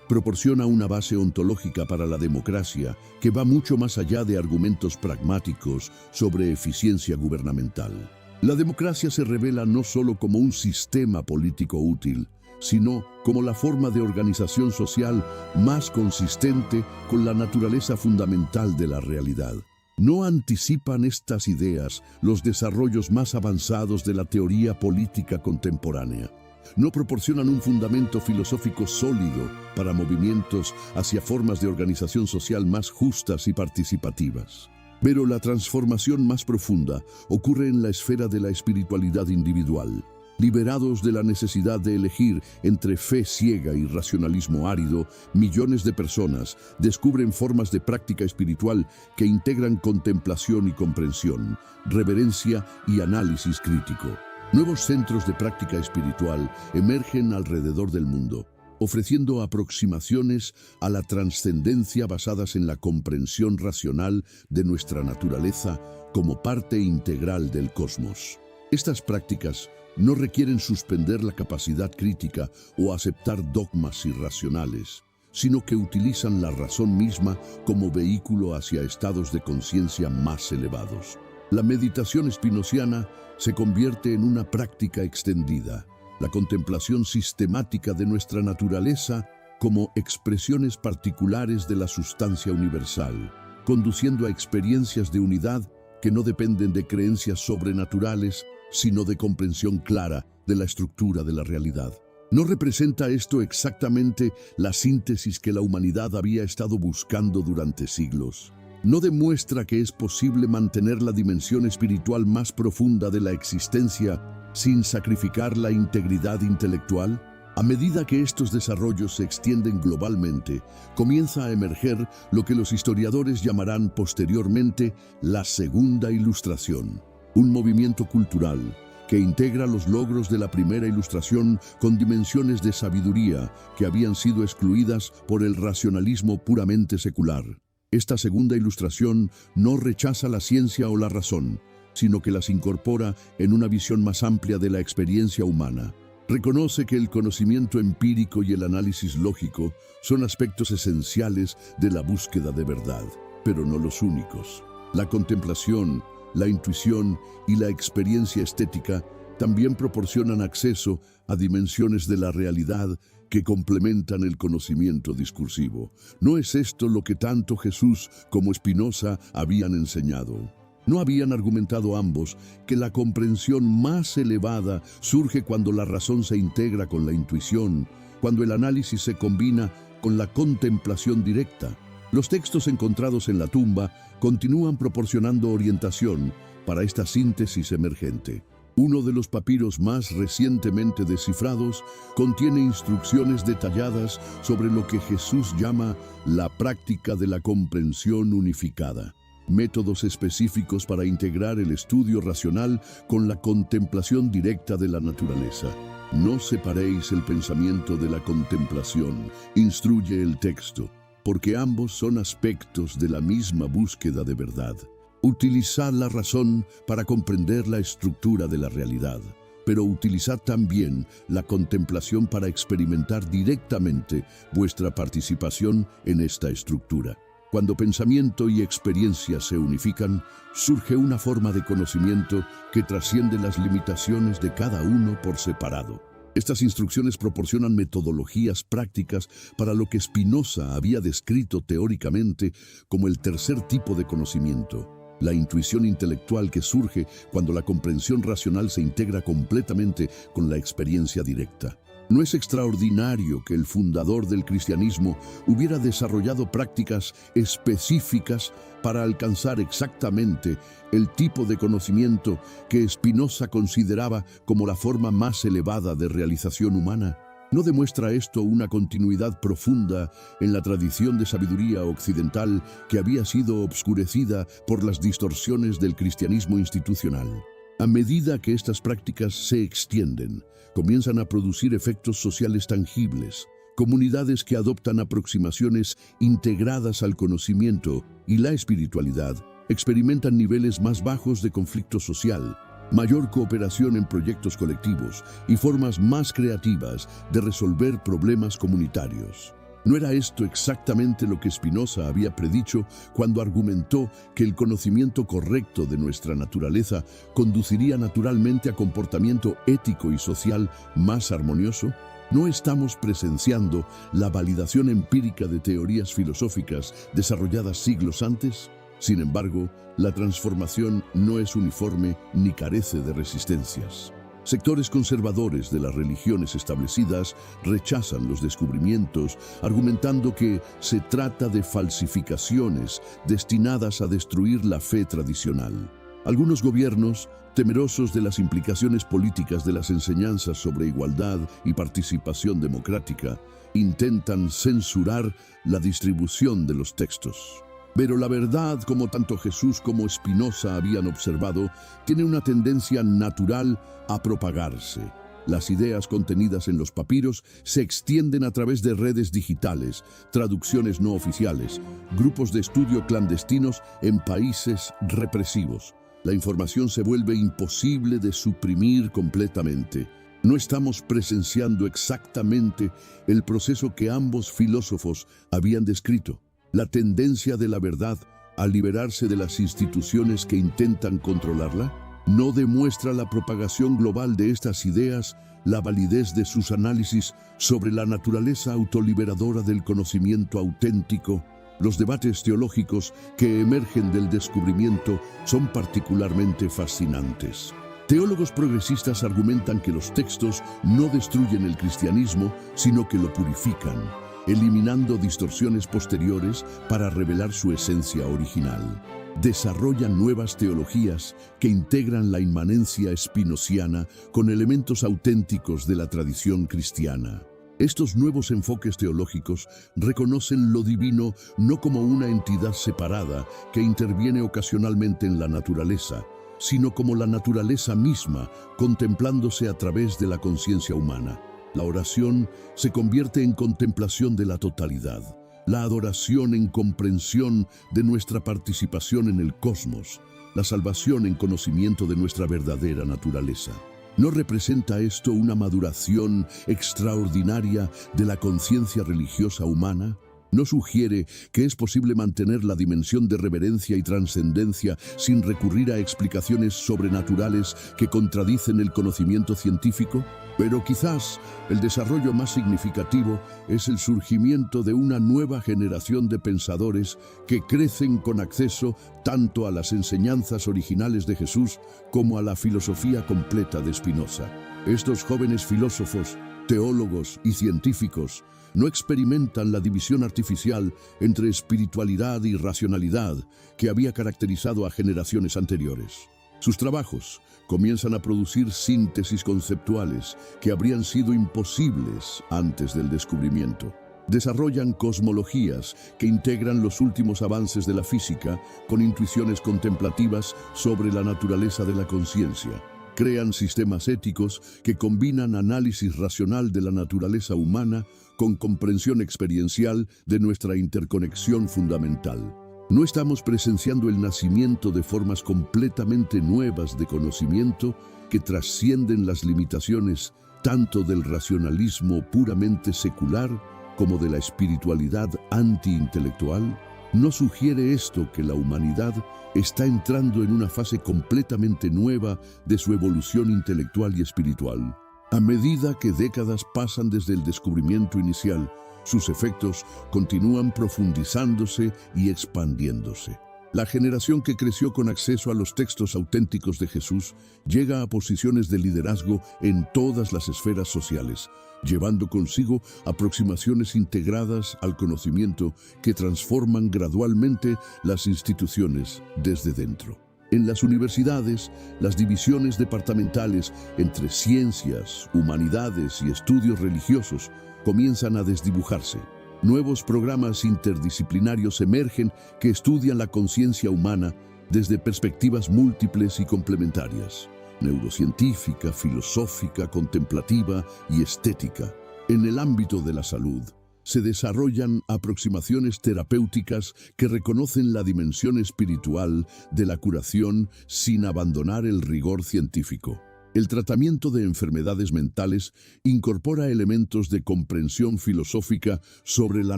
Proporciona una base ontológica para la democracia que va mucho más allá de argumentos pragmáticos sobre eficiencia gubernamental. La democracia se revela no solo como un sistema político útil, sino como la forma de organización social más consistente con la naturaleza fundamental de la realidad. ¿No anticipan estas ideas los desarrollos más avanzados de la teoría política contemporánea? ¿No proporcionan un fundamento filosófico sólido para movimientos hacia formas de organización social más justas y participativas? Pero la transformación más profunda ocurre en la esfera de la espiritualidad individual. Liberados de la necesidad de elegir entre fe ciega y racionalismo árido, millones de personas descubren formas de práctica espiritual que integran contemplación y comprensión, reverencia y análisis crítico. Nuevos centros de práctica espiritual emergen alrededor del mundo, ofreciendo aproximaciones a la trascendencia basadas en la comprensión racional de nuestra naturaleza como parte integral del cosmos. Estas prácticas no requieren suspender la capacidad crítica o aceptar dogmas irracionales, sino que utilizan la razón misma como vehículo hacia estados de conciencia más elevados. La meditación spinociana se convierte en una práctica extendida, la contemplación sistemática de nuestra naturaleza como expresiones particulares de la sustancia universal, conduciendo a experiencias de unidad que no dependen de creencias sobrenaturales, sino de comprensión clara de la estructura de la realidad. ¿No representa esto exactamente la síntesis que la humanidad había estado buscando durante siglos? ¿No demuestra que es posible mantener la dimensión espiritual más profunda de la existencia sin sacrificar la integridad intelectual? A medida que estos desarrollos se extienden globalmente, comienza a emerger lo que los historiadores llamarán posteriormente la Segunda Ilustración, un movimiento cultural que integra los logros de la primera ilustración con dimensiones de sabiduría que habían sido excluidas por el racionalismo puramente secular. Esta segunda ilustración no rechaza la ciencia o la razón, sino que las incorpora en una visión más amplia de la experiencia humana. Reconoce que el conocimiento empírico y el análisis lógico son aspectos esenciales de la búsqueda de verdad, pero no los únicos. La contemplación, la intuición y la experiencia estética también proporcionan acceso a dimensiones de la realidad que complementan el conocimiento discursivo. ¿No es esto lo que tanto Jesús como Spinoza habían enseñado? ¿No habían argumentado ambos que la comprensión más elevada surge cuando la razón se integra con la intuición, cuando el análisis se combina con la contemplación directa? Los textos encontrados en la tumba continúan proporcionando orientación para esta síntesis emergente. Uno de los papiros más recientemente descifrados contiene instrucciones detalladas sobre lo que Jesús llama la práctica de la comprensión unificada. Métodos específicos para integrar el estudio racional con la contemplación directa de la naturaleza. No separéis el pensamiento de la contemplación, instruye el texto, porque ambos son aspectos de la misma búsqueda de verdad. Utilizad la razón para comprender la estructura de la realidad, pero utilizad también la contemplación para experimentar directamente vuestra participación en esta estructura. Cuando pensamiento y experiencia se unifican, surge una forma de conocimiento que trasciende las limitaciones de cada uno por separado. Estas instrucciones proporcionan metodologías prácticas para lo que Spinoza había descrito teóricamente como el tercer tipo de conocimiento, la intuición intelectual que surge cuando la comprensión racional se integra completamente con la experiencia directa. No es extraordinario que el fundador del cristianismo hubiera desarrollado prácticas específicas para alcanzar exactamente el tipo de conocimiento que Spinoza consideraba como la forma más elevada de realización humana. ¿No demuestra esto una continuidad profunda en la tradición de sabiduría occidental que había sido obscurecida por las distorsiones del cristianismo institucional? A medida que estas prácticas se extienden, comienzan a producir efectos sociales tangibles, comunidades que adoptan aproximaciones integradas al conocimiento y la espiritualidad, experimentan niveles más bajos de conflicto social, mayor cooperación en proyectos colectivos y formas más creativas de resolver problemas comunitarios. ¿No era esto exactamente lo que Spinoza había predicho cuando argumentó que el conocimiento correcto de nuestra naturaleza conduciría naturalmente a comportamiento ético y social más armonioso? ¿No estamos presenciando la validación empírica de teorías filosóficas desarrolladas siglos antes? Sin embargo, la transformación no es uniforme ni carece de resistencias. Sectores conservadores de las religiones establecidas rechazan los descubrimientos, argumentando que se trata de falsificaciones destinadas a destruir la fe tradicional. Algunos gobiernos, temerosos de las implicaciones políticas de las enseñanzas sobre igualdad y participación democrática, intentan censurar la distribución de los textos. Pero la verdad, como tanto Jesús como Spinoza habían observado, tiene una tendencia natural a propagarse. Las ideas contenidas en los papiros se extienden a través de redes digitales, traducciones no oficiales, grupos de estudio clandestinos en países represivos. La información se vuelve imposible de suprimir completamente. No estamos presenciando exactamente el proceso que ambos filósofos habían descrito. La tendencia de la verdad a liberarse de las instituciones que intentan controlarla no demuestra la propagación global de estas ideas, la validez de sus análisis sobre la naturaleza autoliberadora del conocimiento auténtico. Los debates teológicos que emergen del descubrimiento son particularmente fascinantes. Teólogos progresistas argumentan que los textos no destruyen el cristianismo, sino que lo purifican, eliminando distorsiones posteriores para revelar su esencia original. Desarrollan nuevas teologías que integran la inmanencia spinociana con elementos auténticos de la tradición cristiana. Estos nuevos enfoques teológicos reconocen lo divino no como una entidad separada que interviene ocasionalmente en la naturaleza, sino como la naturaleza misma, contemplándose a través de la conciencia humana. La oración se convierte en contemplación de la totalidad, la adoración en comprensión de nuestra participación en el cosmos, la salvación en conocimiento de nuestra verdadera naturaleza. ¿No representa esto una maduración extraordinaria de la conciencia religiosa humana? No sugiere que es posible mantener la dimensión de reverencia y trascendencia sin recurrir a explicaciones sobrenaturales que contradicen el conocimiento científico, pero quizás el desarrollo más significativo es el surgimiento de una nueva generación de pensadores que crecen con acceso tanto a las enseñanzas originales de Jesús como a la filosofía completa de Spinoza. Estos jóvenes filósofos, teólogos y científicos no experimentan la división artificial entre espiritualidad y racionalidad que había caracterizado a generaciones anteriores. Sus trabajos comienzan a producir síntesis conceptuales que habrían sido imposibles antes del descubrimiento. Desarrollan cosmologías que integran los últimos avances de la física con intuiciones contemplativas sobre la naturaleza de la conciencia. Crean sistemas éticos que combinan análisis racional de la naturaleza humana con comprensión experiencial de nuestra interconexión fundamental. No estamos presenciando el nacimiento de formas completamente nuevas de conocimiento que trascienden las limitaciones tanto del racionalismo puramente secular como de la espiritualidad antiintelectual. ¿No sugiere esto que la humanidad está entrando en una fase completamente nueva de su evolución intelectual y espiritual? A medida que décadas pasan desde el descubrimiento inicial, sus efectos continúan profundizándose y expandiéndose. La generación que creció con acceso a los textos auténticos de Jesús llega a posiciones de liderazgo en todas las esferas sociales, llevando consigo aproximaciones integradas al conocimiento que transforman gradualmente las instituciones desde dentro. En las universidades, las divisiones departamentales entre ciencias, humanidades y estudios religiosos comienzan a desdibujarse. Nuevos programas interdisciplinarios emergen que estudian la conciencia humana desde perspectivas múltiples y complementarias: neurocientífica, filosófica, contemplativa y estética. En el ámbito de la salud, se desarrollan aproximaciones terapéuticas que reconocen la dimensión espiritual de la curación sin abandonar el rigor científico. El tratamiento de enfermedades mentales incorpora elementos de comprensión filosófica sobre la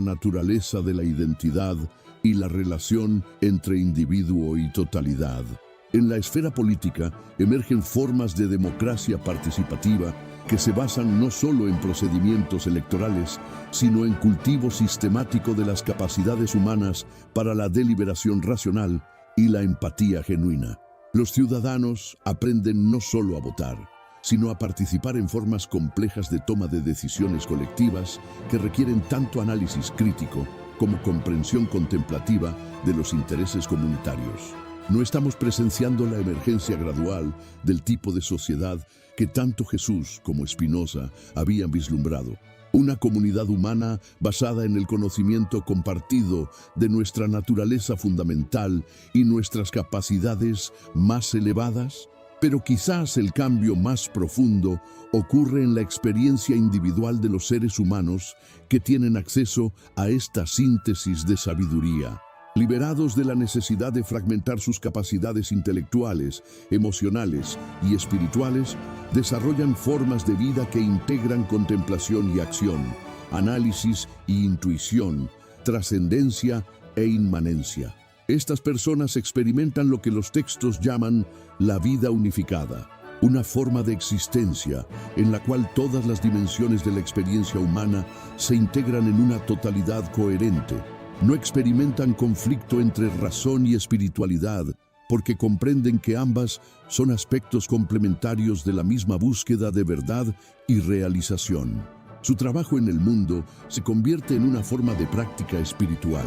naturaleza de la identidad y la relación entre individuo y totalidad. En la esfera política emergen formas de democracia participativa que se basan no solo en procedimientos electorales, sino en cultivo sistemático de las capacidades humanas para la deliberación racional y la empatía genuina. Los ciudadanos aprenden no solo a votar, sino a participar en formas complejas de toma de decisiones colectivas que requieren tanto análisis crítico como comprensión contemplativa de los intereses comunitarios. No estamos presenciando la emergencia gradual del tipo de sociedad que tanto Jesús como Spinoza habían vislumbrado. Una comunidad humana basada en el conocimiento compartido de nuestra naturaleza fundamental y nuestras capacidades más elevadas. Pero quizás el cambio más profundo ocurre en la experiencia individual de los seres humanos que tienen acceso a esta síntesis de sabiduría. Liberados de la necesidad de fragmentar sus capacidades intelectuales, emocionales y espirituales, desarrollan formas de vida que integran contemplación y acción, análisis y intuición, trascendencia e inmanencia. Estas personas experimentan lo que los textos llaman la vida unificada, una forma de existencia en la cual todas las dimensiones de la experiencia humana se integran en una totalidad coherente. No experimentan conflicto entre razón y espiritualidad, porque comprenden que ambas son aspectos complementarios de la misma búsqueda de verdad y realización. Su trabajo en el mundo se convierte en una forma de práctica espiritual,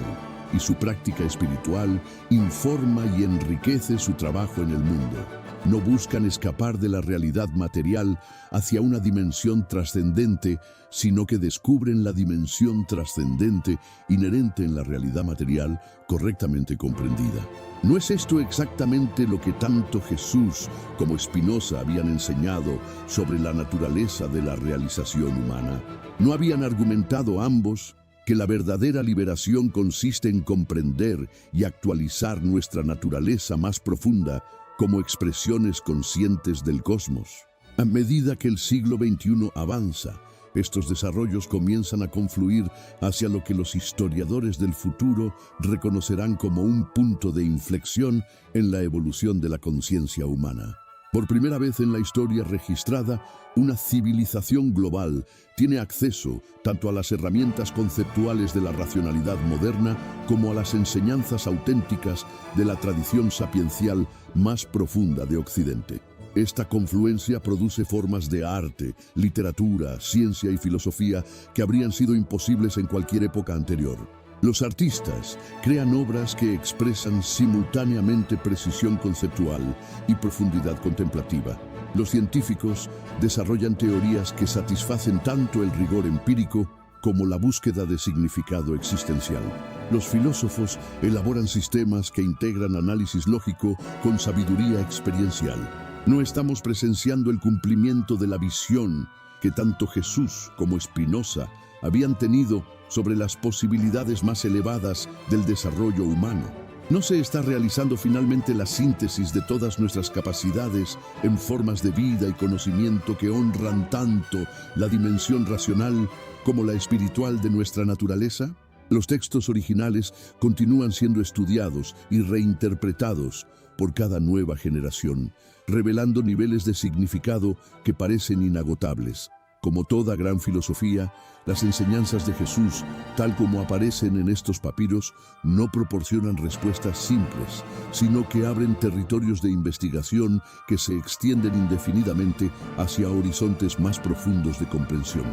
y su práctica espiritual informa y enriquece su trabajo en el mundo. No buscan escapar de la realidad material hacia una dimensión trascendente, sino que descubren la dimensión trascendente inherente en la realidad material correctamente comprendida. ¿No es esto exactamente lo que tanto Jesús como Spinoza habían enseñado sobre la naturaleza de la realización humana? ¿No habían argumentado ambos que la verdadera liberación consiste en comprender y actualizar nuestra naturaleza más profunda como expresiones conscientes del cosmos? A medida que el siglo XXI avanza Estos desarrollos comienzan a confluir hacia lo que los historiadores del futuro reconocerán como un punto de inflexión en la evolución de la conciencia humana. Por primera vez en la historia registrada, una civilización global tiene acceso tanto a las herramientas conceptuales de la racionalidad moderna como a las enseñanzas auténticas de la tradición sapiencial más profunda de Occidente. Esta confluencia produce formas de arte, literatura, ciencia y filosofía que habrían sido imposibles en cualquier época anterior. Los artistas crean obras que expresan simultáneamente precisión conceptual y profundidad contemplativa. Los científicos desarrollan teorías que satisfacen tanto el rigor empírico como la búsqueda de significado existencial. Los filósofos elaboran sistemas que integran análisis lógico con sabiduría experiencial. No estamos presenciando el cumplimiento de la visión que tanto Jesús como Spinoza habían tenido sobre las posibilidades más elevadas del desarrollo humano. No se está realizando finalmente la síntesis de todas nuestras capacidades en formas de vida y conocimiento que honran tanto la dimensión racional como la espiritual de nuestra naturaleza. Los textos originales continúan siendo estudiados y reinterpretados por cada nueva generación, revelando niveles de significado que parecen inagotables. Como toda gran filosofía, las enseñanzas de Jesús, tal como aparecen en estos papiros, no proporcionan respuestas simples, sino que abren territorios de investigación que se extienden indefinidamente hacia horizontes más profundos de comprensión.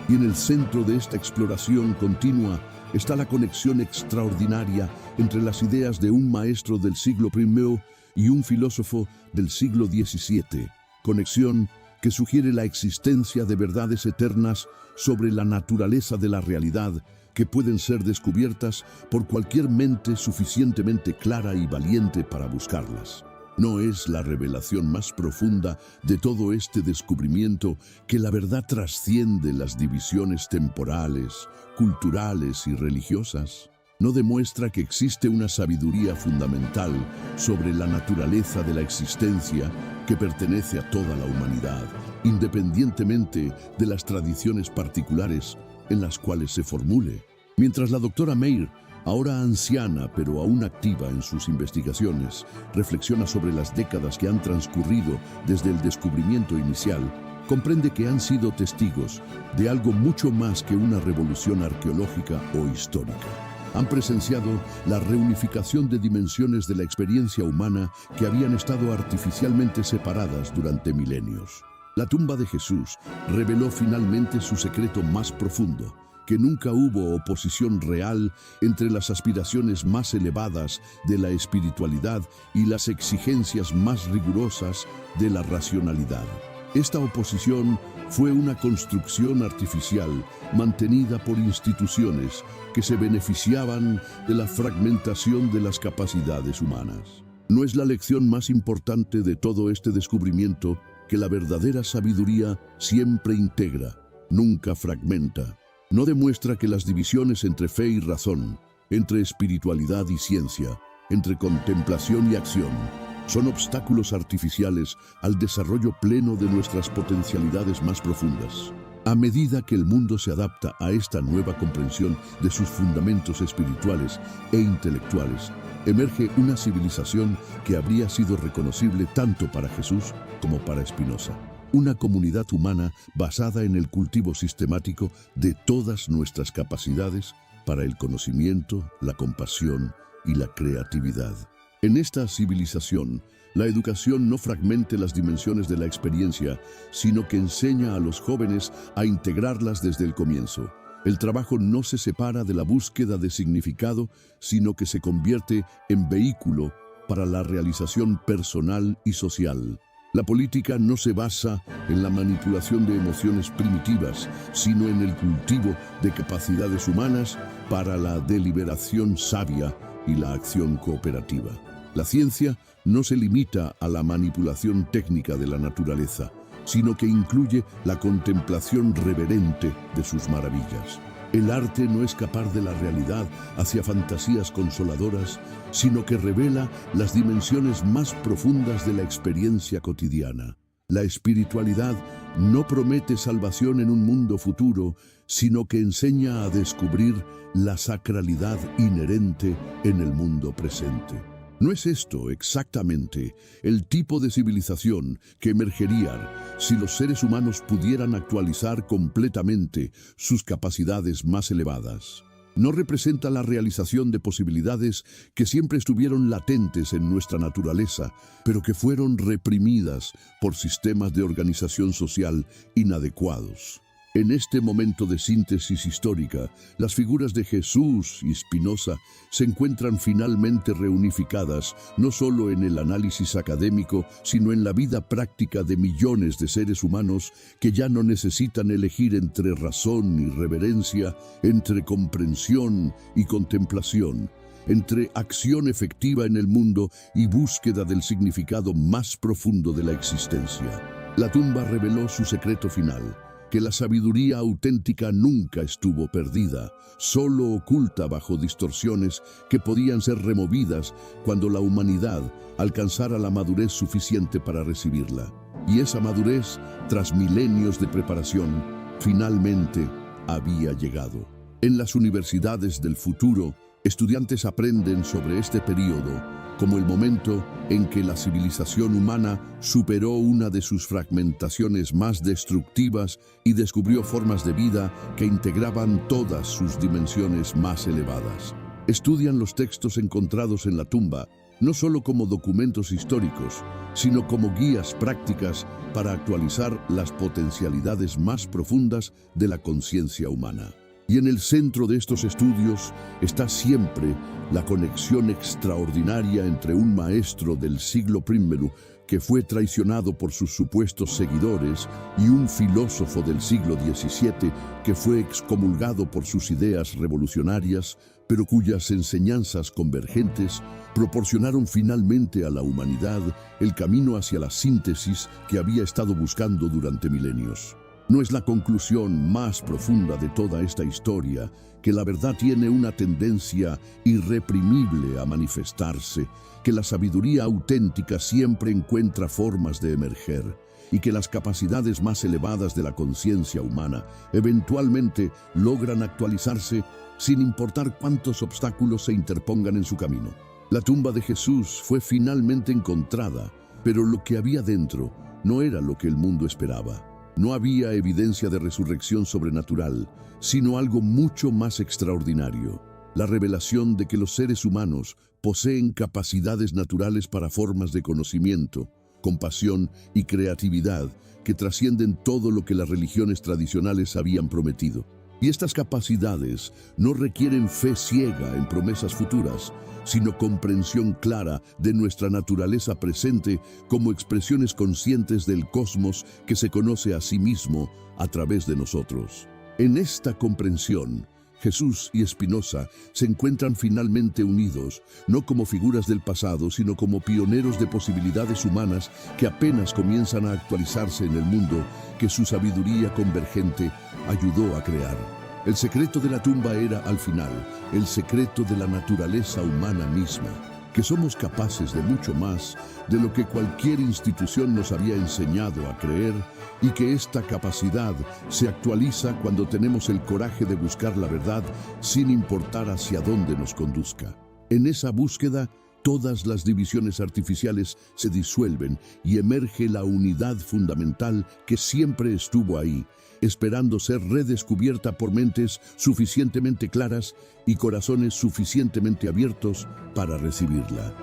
Y en el centro de esta exploración continua está la conexión extraordinaria entre las ideas de un maestro del siglo I y un filósofo del siglo XVII, conexión que sugiere la existencia de verdades eternas sobre la naturaleza de la realidad que pueden ser descubiertas por cualquier mente suficientemente clara y valiente para buscarlas. ¿No es la revelación más profunda de todo este descubrimiento que la verdad trasciende las divisiones temporales, culturales y religiosas? ¿No demuestra que existe una sabiduría fundamental sobre la naturaleza de la existencia que pertenece a toda la humanidad, independientemente de las tradiciones particulares en las cuales se formule? Mientras la doctora Meir, ahora anciana pero aún activa en sus investigaciones, reflexiona sobre las décadas que han transcurrido desde el descubrimiento inicial, comprende que han sido testigos de algo mucho más que una revolución arqueológica o histórica. Han presenciado la reunificación de dimensiones de la experiencia humana que habían estado artificialmente separadas durante milenios. La tumba de Jesús reveló finalmente su secreto más profundo, que nunca hubo oposición real entre las aspiraciones más elevadas de la espiritualidad y las exigencias más rigurosas de la racionalidad. Esta oposición fue una construcción artificial mantenida por instituciones que se beneficiaban de la fragmentación de las capacidades humanas. ¿No es la lección más importante de todo este descubrimiento que la verdadera sabiduría siempre integra, nunca fragmenta? ¿No demuestra que las divisiones entre fe y razón, entre espiritualidad y ciencia, entre contemplación y acción, son obstáculos artificiales al desarrollo pleno de nuestras potencialidades más profundas? A medida que el mundo se adapta a esta nueva comprensión de sus fundamentos espirituales e intelectuales, emerge una civilización que habría sido reconocible tanto para Jesús como para Spinoza. Una comunidad humana basada en el cultivo sistemático de todas nuestras capacidades para el conocimiento, la compasión y la creatividad. En esta civilización, la educación no fragmente las dimensiones de la experiencia, sino que enseña a los jóvenes a integrarlas desde el comienzo. El trabajo no se separa de la búsqueda de significado, sino que se convierte en vehículo para la realización personal y social. La política no se basa en la manipulación de emociones primitivas, sino en el cultivo de capacidades humanas para la deliberación sabia y la acción cooperativa. La ciencia no se limita a la manipulación técnica de la naturaleza, sino que incluye la contemplación reverente de sus maravillas. El arte no escapar de la realidad hacia fantasías consoladoras, sino que revela las dimensiones más profundas de la experiencia cotidiana. La espiritualidad no promete salvación en un mundo futuro, sino que enseña a descubrir la sacralidad inherente en el mundo presente. ¿No es esto exactamente el tipo de civilización que emergería si los seres humanos pudieran actualizar completamente sus capacidades más elevadas? ¿No representa la realización de posibilidades que siempre estuvieron latentes en nuestra naturaleza, pero que fueron reprimidas por sistemas de organización social inadecuados? En este momento de síntesis histórica, las figuras de Jesús y Spinoza se encuentran finalmente reunificadas no solo en el análisis académico, sino en la vida práctica de millones de seres humanos que ya no necesitan elegir entre razón y reverencia, entre comprensión y contemplación, entre acción efectiva en el mundo y búsqueda del significado más profundo de la existencia. La tumba reveló su secreto final: que la sabiduría auténtica nunca estuvo perdida, solo oculta bajo distorsiones que podían ser removidas cuando la humanidad alcanzara la madurez suficiente para recibirla. Y esa madurez, tras milenios de preparación, finalmente había llegado. En las universidades del futuro, estudiantes aprenden sobre este período como el momento en que la civilización humana superó una de sus fragmentaciones más destructivas y descubrió formas de vida que integraban todas sus dimensiones más elevadas. Estudian los textos encontrados en la tumba, no solo como documentos históricos, sino como guías prácticas para actualizar las potencialidades más profundas de la conciencia humana. Y en el centro de estos estudios está siempre la conexión extraordinaria entre un maestro del siglo I que fue traicionado por sus supuestos seguidores y un filósofo del siglo XVII que fue excomulgado por sus ideas revolucionarias, pero cuyas enseñanzas convergentes proporcionaron finalmente a la humanidad el camino hacia la síntesis que había estado buscando durante milenios. ¿No es la conclusión más profunda de toda esta historia que la verdad tiene una tendencia irreprimible a manifestarse, que la sabiduría auténtica siempre encuentra formas de emerger y que las capacidades más elevadas de la conciencia humana eventualmente logran actualizarse sin importar cuántos obstáculos se interpongan en su camino? La tumba de Jesús fue finalmente encontrada, pero lo que había dentro no era lo que el mundo esperaba. No había evidencia de resurrección sobrenatural, sino algo mucho más extraordinario: la revelación de que los seres humanos poseen capacidades naturales para formas de conocimiento, compasión y creatividad que trascienden todo lo que las religiones tradicionales habían prometido. Y estas capacidades no requieren fe ciega en promesas futuras, sino comprensión clara de nuestra naturaleza presente como expresiones conscientes del cosmos que se conoce a sí mismo a través de nosotros. En esta comprensión, Jesús y Spinoza se encuentran finalmente unidos, no como figuras del pasado, sino como pioneros de posibilidades humanas que apenas comienzan a actualizarse en el mundo que su sabiduría convergente ayudó a crear. El secreto de la tumba era, al final, el secreto de la naturaleza humana misma, que somos capaces de mucho más de lo que cualquier institución nos había enseñado a creer, y que esta capacidad se actualiza cuando tenemos el coraje de buscar la verdad sin importar hacia dónde nos conduzca. En esa búsqueda, todas las divisiones artificiales se disuelven y emerge la unidad fundamental que siempre estuvo ahí, esperando ser redescubierta por mentes suficientemente claras y corazones suficientemente abiertos para recibirla.